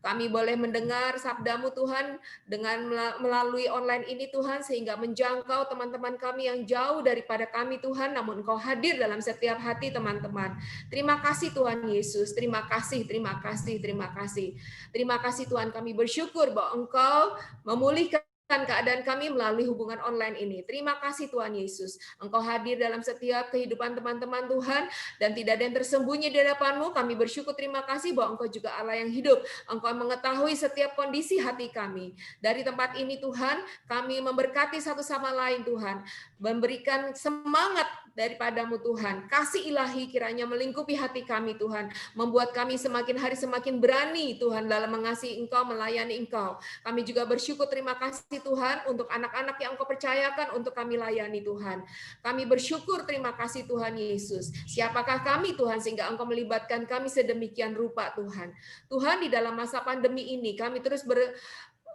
Kami boleh mendengar sabda-Mu Tuhan dengan melalui online ini Tuhan, sehingga menjangkau teman-teman kami yang jauh daripada kami Tuhan, namun Engkau hadir dalam setiap hati teman-teman. Terima kasih Tuhan Yesus, terima kasih, terima kasih, terima kasih. Terima kasih Tuhan, kami bersyukur bahwa Engkau memulihkan keadaan kami melalui hubungan online ini. Terima kasih Tuhan Yesus. Engkau hadir dalam setiap kehidupan teman-teman Tuhan, dan tidak ada yang tersembunyi di hadapan-Mu. Kami bersyukur, terima kasih bahwa Engkau juga Allah yang hidup. Engkau mengetahui setiap kondisi hati kami. Dari tempat ini Tuhan, kami memberkati satu sama lain Tuhan. Memberikan semangat daripada-Mu Tuhan. Kasih ilahi kiranya melingkupi hati kami Tuhan. Membuat kami semakin hari semakin berani Tuhan dalam mengasihi Engkau, melayani Engkau. Kami juga bersyukur, terima kasih Tuhan untuk anak-anak yang Engkau percayakan untuk kami layani Tuhan. Kami bersyukur, terima kasih Tuhan Yesus. Siapakah kami Tuhan sehingga Engkau melibatkan kami sedemikian rupa Tuhan. Tuhan, di dalam masa pandemi ini kami terus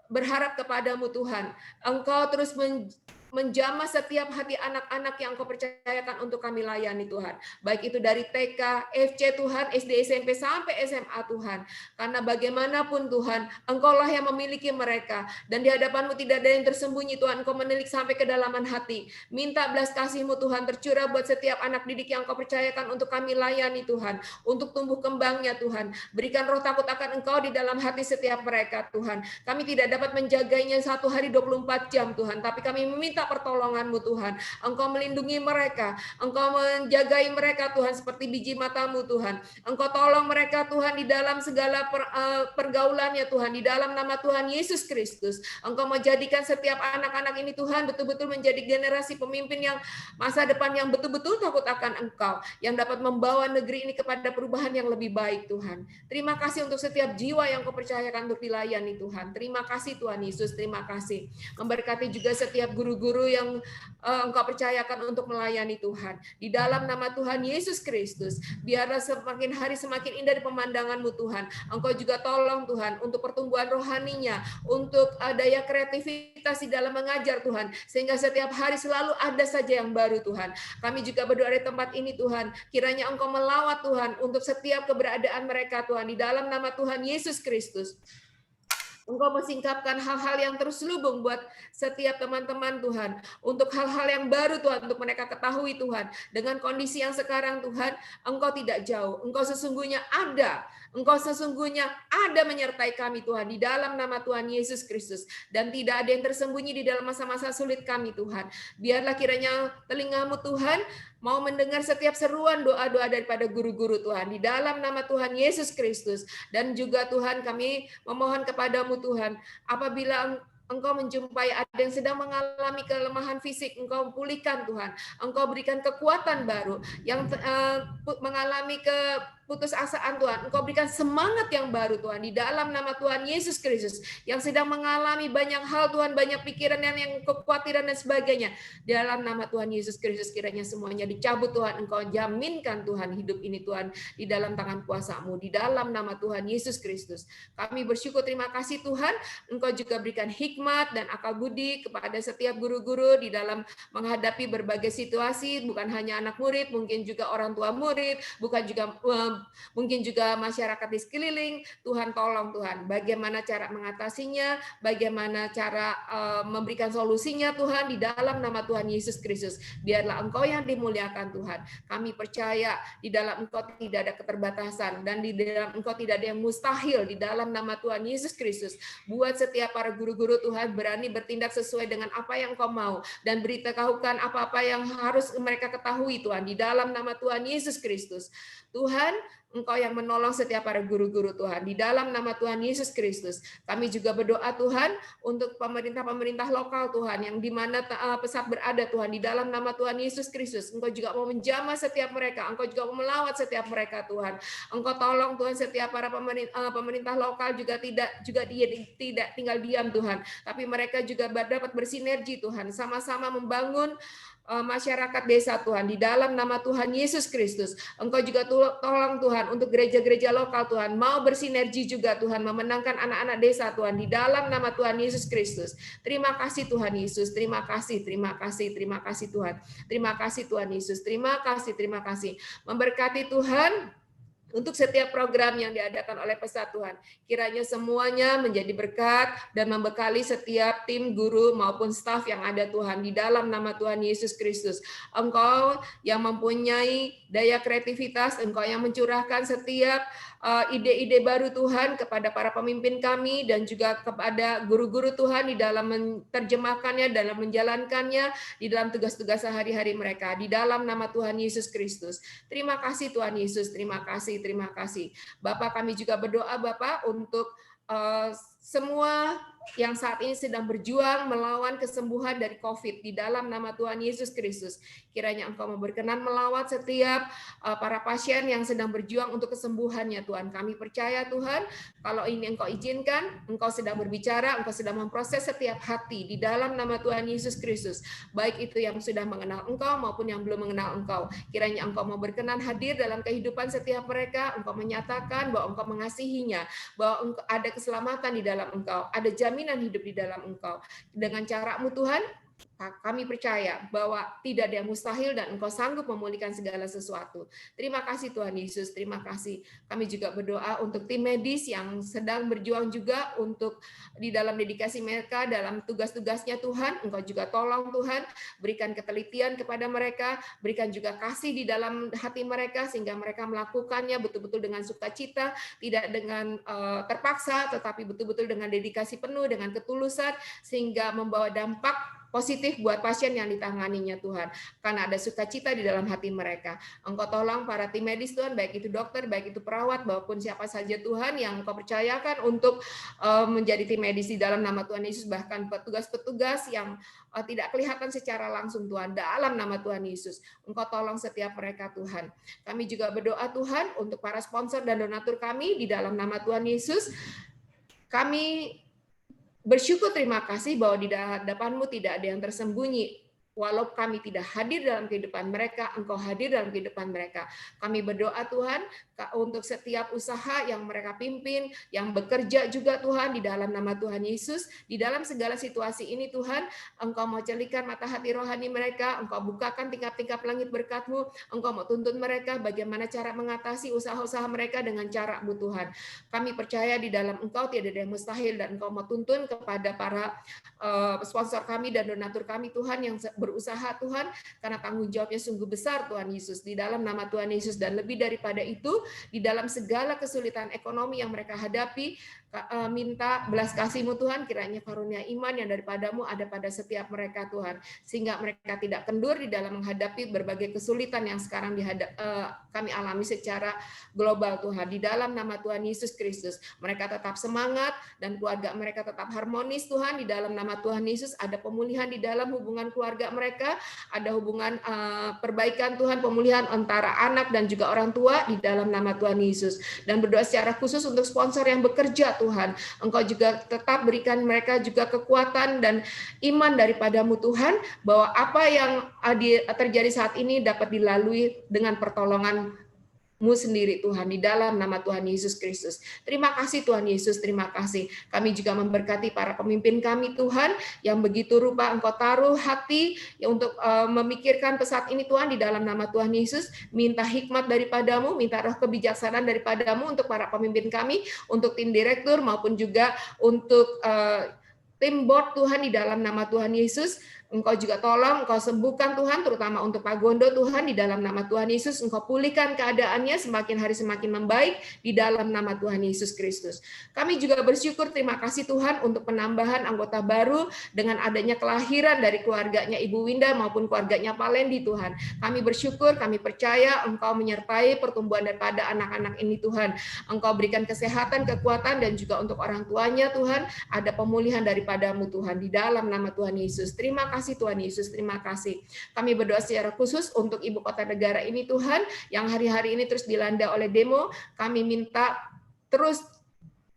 berharap kepadamu Tuhan. Engkau terus menjamah setiap hati anak-anak yang Engkau percayakan untuk kami layani Tuhan. Baik itu dari TK, FC Tuhan, SD, SMP sampai SMA Tuhan. Karena bagaimanapun Tuhan, Engkaulah yang memiliki mereka. Dan di hadapan-Mu tidak ada yang tersembunyi Tuhan. Engkau menilik sampai kedalaman hati. Minta belas kasih-Mu Tuhan tercurah buat setiap anak didik yang Engkau percayakan untuk kami layani Tuhan. Untuk tumbuh kembangnya Tuhan. Berikan roh takut akan Engkau di dalam hati setiap mereka Tuhan. Kami tidak dapat menjaganya satu hari 24 jam Tuhan. Tapi kami meminta meminta pertolongan-Mu Tuhan. Engkau melindungi mereka, Engkau menjagai mereka Tuhan seperti biji mata-Mu Tuhan. Engkau tolong mereka Tuhan di dalam segala pergaulannya Tuhan, di dalam nama Tuhan Yesus Kristus. Engkau menjadikan setiap anak-anak ini Tuhan betul-betul menjadi generasi pemimpin yang masa depan yang betul-betul takut akan Engkau, yang dapat membawa negeri ini kepada perubahan yang lebih baik Tuhan. Terima kasih untuk setiap jiwa yang Kau percayakan untuk dilayani Tuhan. Terima kasih Tuhan Yesus, terima kasih. Memberkati juga setiap guru-guru yang Engkau percayakan untuk melayani Tuhan. Di dalam nama Tuhan Yesus Kristus, biarlah semakin hari semakin indah di pemandangan-Mu Tuhan. Engkau juga tolong Tuhan untuk pertumbuhan rohaninya, untuk daya kreativitas di dalam mengajar Tuhan, sehingga setiap hari selalu ada saja yang baru Tuhan. Kami juga berdoa di tempat ini Tuhan, kiranya Engkau melawat Tuhan untuk setiap keberadaan mereka Tuhan, di dalam nama Tuhan Yesus Kristus. Engkau mensingkapkan hal-hal yang terselubung buat setiap teman-teman Tuhan. Untuk hal-hal yang baru Tuhan, untuk mereka ketahui Tuhan. Dengan kondisi yang sekarang Tuhan, Engkau tidak jauh. Engkau sesungguhnya ada. Engkau sesungguhnya ada menyertai kami Tuhan. Di dalam nama Tuhan Yesus Kristus. Dan tidak ada yang tersembunyi di dalam masa-masa sulit kami Tuhan. Biarlah kiranya telinga-Mu Tuhan mau mendengar setiap seruan doa-doa daripada guru-guru Tuhan. Di dalam nama Tuhan Yesus Kristus. Dan juga Tuhan kami memohon kepadamu Tuhan, apabila Engkau menjumpai ada yang sedang mengalami kelemahan fisik, Engkau pulihkan Tuhan. Engkau berikan kekuatan baru. Yang mengalami keputusasaan Tuhan, Engkau berikan semangat yang baru Tuhan. Di dalam nama Tuhan Yesus Kristus. Yang sedang mengalami banyak hal Tuhan, banyak pikiran yang kekhawatiran dan sebagainya. Di dalam nama Tuhan Yesus Kristus kiranya semuanya dicabut Tuhan. Engkau jaminkan Tuhan hidup ini Tuhan di dalam tangan kuasa-Mu. Di dalam nama Tuhan Yesus Kristus. Kami bersyukur, terima kasih Tuhan. Engkau juga berikan hikmat dan akal budi kepada setiap guru-guru di dalam menghadapi berbagai situasi, bukan hanya anak murid, mungkin juga orang tua murid, mungkin juga masyarakat di sekeliling. Tuhan tolong Tuhan, bagaimana cara mengatasinya, bagaimana cara memberikan solusinya Tuhan, di dalam nama Tuhan Yesus Kristus. Biarlah Engkau yang dimuliakan Tuhan. Kami percaya di dalam Engkau tidak ada keterbatasan, dan di dalam Engkau tidak ada yang mustahil. Di dalam nama Tuhan Yesus Kristus, buat setiap para guru-guru Tuhan berani bertindak sesuai dengan apa yang Kau mau, dan beritahukan apa-apa yang harus mereka ketahui Tuhan, di dalam nama Tuhan Yesus Kristus. Tuhan, Engkau yang menolong setiap para guru-guru Tuhan. Di dalam nama Tuhan Yesus Kristus. Kami juga berdoa Tuhan untuk pemerintah-pemerintah lokal Tuhan, yang di mana pesat berada Tuhan. Di dalam nama Tuhan Yesus Kristus. Engkau juga mau menjamah setiap mereka. Engkau juga mau melawat setiap mereka Tuhan. Engkau tolong Tuhan setiap para pemerintah lokal juga tidak tinggal diam Tuhan. Tapi mereka juga dapat bersinergi Tuhan. Sama-sama membangun masyarakat desa Tuhan, di dalam nama Tuhan Yesus Kristus. Engkau juga tolong Tuhan untuk gereja-gereja lokal Tuhan, mau bersinergi juga Tuhan, memenangkan anak-anak desa Tuhan, di dalam nama Tuhan Yesus Kristus. Terima kasih Tuhan Yesus, terima kasih Tuhan. Terima kasih Tuhan Yesus, terima kasih. Memberkati Tuhan untuk setiap program yang diadakan oleh Pesat Tuhan. Kiranya semuanya menjadi berkat dan membekali setiap tim guru maupun staf yang ada Tuhan, di dalam nama Tuhan Yesus Kristus. Engkau yang mempunyai daya kreativitas, Engkau yang mencurahkan setiap ide-ide baru Tuhan kepada para pemimpin kami dan juga kepada guru-guru Tuhan di dalam menerjemahkannya, dalam menjalankannya, di dalam tugas-tugas sehari-hari mereka, di dalam nama Tuhan Yesus Kristus. Terima kasih Tuhan Yesus, terima kasih. Bapak, kami juga berdoa Bapak untuk semua yang saat ini sedang berjuang melawan kesembuhan dari COVID, di dalam nama Tuhan Yesus Kristus. Kiranya Engkau mau berkenan melawat setiap para pasien yang sedang berjuang untuk kesembuhannya Tuhan. Kami percaya Tuhan, kalau ini Engkau izinkan, Engkau sedang berbicara, Engkau sedang memproses setiap hati, di dalam nama Tuhan Yesus Kristus. Baik itu yang sudah mengenal Engkau maupun yang belum mengenal Engkau. Kiranya Engkau mau berkenan hadir dalam kehidupan setiap mereka. Engkau menyatakan bahwa Engkau mengasihinya, bahwa ada keselamatan di dalam Engkau, ada jaminan hidup di dalam Engkau. Dengan cara-Mu Tuhan, kami percaya bahwa tidak ada yang mustahil dan Engkau sanggup memulihkan segala sesuatu. Terima kasih Tuhan Yesus, terima kasih. Kami juga berdoa untuk tim medis yang sedang berjuang juga untuk di dalam dedikasi mereka dalam tugas-tugasnya Tuhan. Engkau juga tolong Tuhan, berikan ketelitian kepada mereka, berikan juga kasih di dalam hati mereka sehingga mereka melakukannya betul-betul dengan sukacita, tidak dengan terpaksa, tetapi betul-betul dengan dedikasi penuh, dengan ketulusan, sehingga membawa dampak positif buat pasien yang ditanganinya Tuhan. Karena ada sukacita di dalam hati mereka. Engkau tolong para tim medis Tuhan, baik itu dokter, baik itu perawat, maupun siapa saja Tuhan yang Engkau percayakan untuk menjadi tim medis di dalam nama Tuhan Yesus. Bahkan petugas-petugas yang tidak kelihatan secara langsung Tuhan, dalam nama Tuhan Yesus. Engkau tolong setiap mereka Tuhan. Kami juga berdoa Tuhan untuk para sponsor dan donatur kami di dalam nama Tuhan Yesus. Kami bersyukur terima kasih bahwa di hadapan-Mu tidak ada yang tersembunyi. Walau kami tidak hadir dalam kehidupan mereka, Engkau hadir dalam kehidupan mereka. Kami berdoa Tuhan untuk setiap usaha yang mereka pimpin, yang bekerja juga Tuhan di dalam nama Tuhan Yesus. Di dalam segala situasi ini Tuhan, Engkau mau celikan mata hati rohani mereka, Engkau bukakan tingkap-tingkap langit berkat-Mu, Engkau mau tuntun mereka bagaimana cara mengatasi usaha-usaha mereka dengan cara-Mu Tuhan. Kami percaya di dalam Engkau tidak ada yang mustahil, dan Engkau mau tuntun kepada para sponsor kami dan donatur kami Tuhan yang berusaha Tuhan, karena tanggung jawabnya sungguh besar Tuhan Yesus, di dalam nama Tuhan Yesus. Dan lebih daripada itu, di dalam segala kesulitan ekonomi yang mereka hadapi, minta belas kasih-Mu Tuhan, kiranya karunia iman yang daripada-Mu ada pada setiap mereka Tuhan, sehingga mereka tidak kendur di dalam menghadapi berbagai kesulitan yang sekarang kami alami secara global Tuhan. Di dalam nama Tuhan Yesus Kristus, mereka tetap semangat dan keluarga mereka tetap harmonis Tuhan. Di dalam nama Tuhan Yesus ada pemulihan di dalam hubungan keluarga mereka, ada hubungan perbaikan Tuhan, pemulihan antara anak dan juga orang tua di dalam nama Tuhan Yesus. Dan berdoa secara khusus untuk sponsor yang bekerja Tuhan, Engkau juga tetap berikan mereka juga kekuatan dan iman daripada-Mu Tuhan, bahwa apa yang terjadi saat ini dapat dilalui dengan pertolongan-Mu sendiri Tuhan, di dalam nama Tuhan Yesus Kristus. Terima kasih Tuhan Yesus, terima kasih. Kami juga memberkati para pemimpin kami Tuhan, yang begitu rupa Engkau taruh hati untuk memikirkan pesat ini Tuhan, di dalam nama Tuhan Yesus. Minta hikmat daripada-Mu, minta roh kebijaksanaan daripada-Mu untuk para pemimpin kami, untuk tim direktur maupun juga untuk tim board Tuhan, di dalam nama Tuhan Yesus. Engkau juga tolong, Engkau sembuhkan Tuhan, terutama untuk Pak Gondo Tuhan, di dalam nama Tuhan Yesus. Engkau pulihkan keadaannya semakin hari semakin membaik, di dalam nama Tuhan Yesus Kristus. Kami juga bersyukur terima kasih Tuhan untuk penambahan anggota baru dengan adanya kelahiran dari keluarganya Ibu Winda maupun keluarganya Pak Lendi Tuhan. Kami bersyukur, kami percaya Engkau menyertai pertumbuhan daripada anak-anak ini Tuhan. Engkau berikan kesehatan, kekuatan, dan juga untuk orang tuanya Tuhan, ada pemulihan daripada-Mu Tuhan, di dalam nama Tuhan Yesus. Terima kasih Tuhan Yesus, terima kasih. Kami berdoa secara khusus untuk ibu kota negara ini Tuhan, yang hari-hari ini terus dilanda oleh demo. Kami minta terus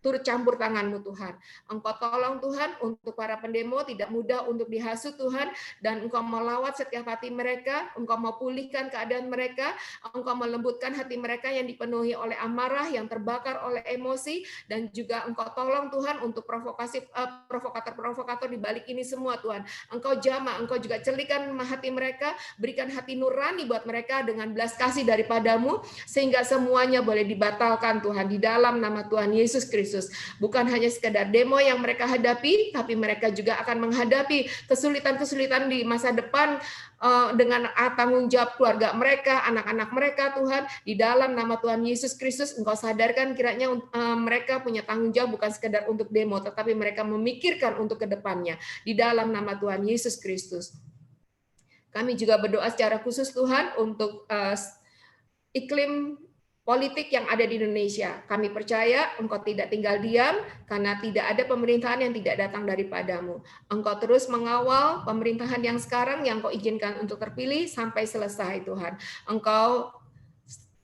turut campur tangan-Mu Tuhan. Engkau tolong Tuhan untuk para pendemo, tidak mudah untuk dihasut Tuhan, dan Engkau melawat setiap hati mereka, Engkau mau pulihkan keadaan mereka, Engkau melembutkan hati mereka yang dipenuhi oleh amarah, yang terbakar oleh emosi, dan juga Engkau tolong Tuhan untuk provokator-provokator di balik ini semua Tuhan. Engkau jamah, Engkau juga celikan hati mereka, berikan hati nurani buat mereka dengan belas kasih daripada-Mu, sehingga semuanya boleh dibatalkan Tuhan, di dalam nama Tuhan Yesus Kristus. Bukan hanya sekedar demo yang mereka hadapi, tapi mereka juga akan menghadapi kesulitan-kesulitan di masa depan dengan tanggung jawab keluarga mereka, anak-anak mereka Tuhan, di dalam nama Tuhan Yesus Kristus. Engkau sadarkan kiranya mereka punya tanggung jawab bukan sekedar untuk demo, tetapi mereka memikirkan untuk kedepannya, di dalam nama Tuhan Yesus Kristus. Kami juga berdoa secara khusus Tuhan untuk iklim politik yang ada di Indonesia. Kami percaya Engkau tidak tinggal diam, karena tidak ada pemerintahan yang tidak datang daripada-Mu. Engkau terus mengawal pemerintahan yang sekarang, yang Engkau izinkan untuk terpilih sampai selesai Tuhan. Engkau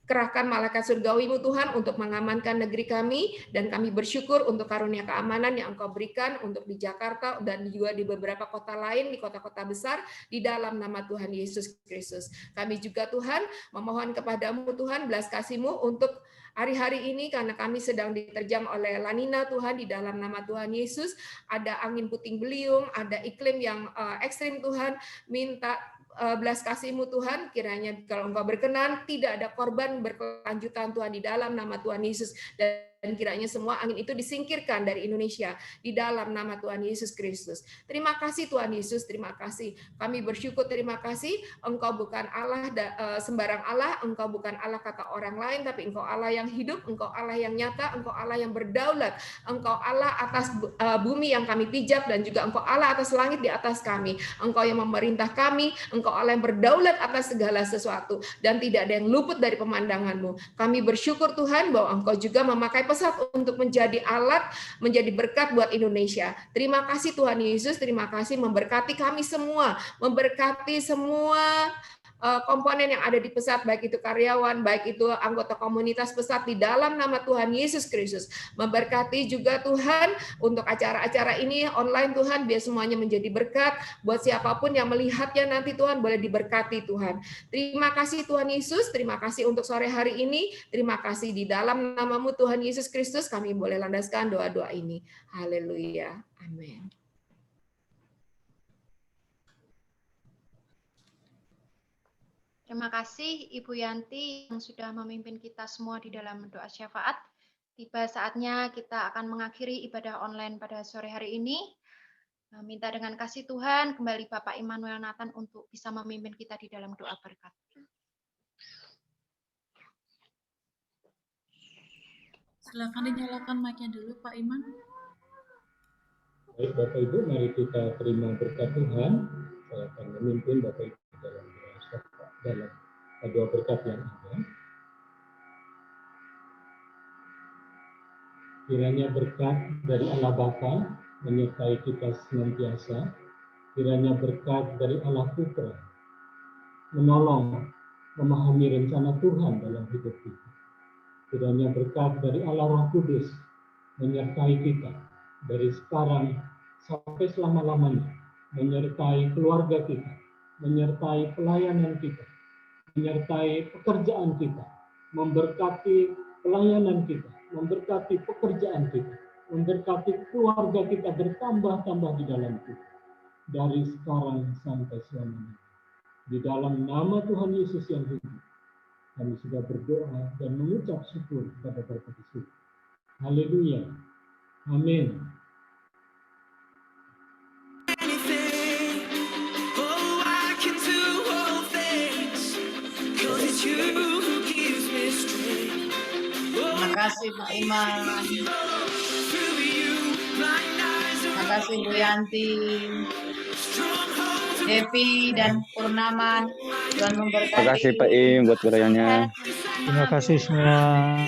kerahkan malaikat surgawi-Mu Tuhan untuk mengamankan negeri kami, dan kami bersyukur untuk karunia keamanan yang Engkau berikan untuk di Jakarta dan juga di beberapa kota lain, di kota-kota besar, di dalam nama Tuhan Yesus Kristus. Kami juga Tuhan memohon kepada-Mu Tuhan belas kasih-Mu untuk hari-hari ini, karena kami sedang diterjang oleh La Nina Tuhan, di dalam nama Tuhan Yesus. Ada angin puting beliung, ada iklim yang ekstrim Tuhan. Minta belas kasih-Mu Tuhan, kiranya kalau Engkau berkenan tidak ada korban berkelanjutan Tuhan, di dalam nama Tuhan Yesus. Dan dan kiranya semua angin itu disingkirkan dari Indonesia di dalam nama Tuhan Yesus Kristus. Terima kasih Tuhan Yesus, terima kasih. Kami bersyukur, terima kasih. Engkau bukan Allah sembarang Allah, Engkau bukan Allah kata orang lain, tapi Engkau Allah yang hidup, Engkau Allah yang nyata, Engkau Allah yang berdaulat, Engkau Allah atas bumi yang kami pijak, dan juga Engkau Allah atas langit di atas kami. Engkau yang memerintah kami, Engkau Allah yang berdaulat atas segala sesuatu, dan tidak ada yang luput dari pemandangan-Mu. Kami bersyukur Tuhan bahwa Engkau juga memakai pesat untuk menjadi alat, menjadi berkat buat Indonesia. Terima kasih Tuhan Yesus, terima kasih memberkati kami semua, memberkati semua komponen yang ada di pesat, baik itu karyawan, baik itu anggota komunitas pesat, di dalam nama Tuhan Yesus Kristus. Memberkati juga Tuhan untuk acara-acara ini online Tuhan, biar semuanya menjadi berkat buat siapapun yang melihatnya nanti Tuhan, boleh diberkati Tuhan. Terima kasih Tuhan Yesus, terima kasih untuk sore hari ini, terima kasih di dalam nama-Mu Tuhan Yesus Kristus, kami boleh landaskan doa-doa ini. Haleluya. Amin. Terima kasih Ibu Yanti yang sudah memimpin kita semua di dalam doa syafaat. Tiba saatnya kita akan mengakhiri ibadah online pada sore hari ini. Minta dengan kasih Tuhan kembali Bapak Immanuel Nathan untuk bisa memimpin kita di dalam doa berkat. Silakan dinyalakan mic-nya dulu Pak Iman. Baik Bapak Ibu, mari kita terima berkat Tuhan. Saya akan memimpin Bapak Ibu dalam doa berkat yang ada. Kiranya berkat dari Allah Bapa menyertai kita senantiasa. Kiranya berkat dari Allah Putra menolong, memahami rencana Tuhan dalam hidup kita. Kiranya berkat dari Allah Roh Kudus menyertai kita dari sekarang sampai selama-lamanya, menyertai keluarga kita, menyertai pelayanan kita, menyertai pekerjaan kita, memberkati pelayanan kita, memberkati pekerjaan kita, memberkati keluarga kita bertambah-tambah di dalam kita, dari sekarang sampai selamanya. Di dalam nama Tuhan Yesus yang hidup, kami sudah berdoa dan mengucap syukur kepada Bapa di surga. Haleluya. Amin. Oh, I can do all things, 'cause it's you who gives me strength. Terima kasih Pak Iman. Through you, blind eyes Terima are kasih Bu Yanti, strongholds are Devi, dan Purnaman. Tuhan memberkati. Terima kasih Pak Im buat uraiannya. Terima kasih semua.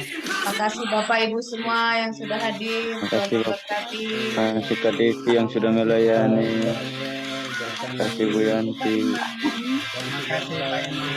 Terima kasih Bapak Ibu semua yang sudah hadir. Terima Tuhan kasih memberkati. Terima kasih Kak Devi yang sudah melayani. Terima kasih Bu Yanti. Terima kasih Pak Iman.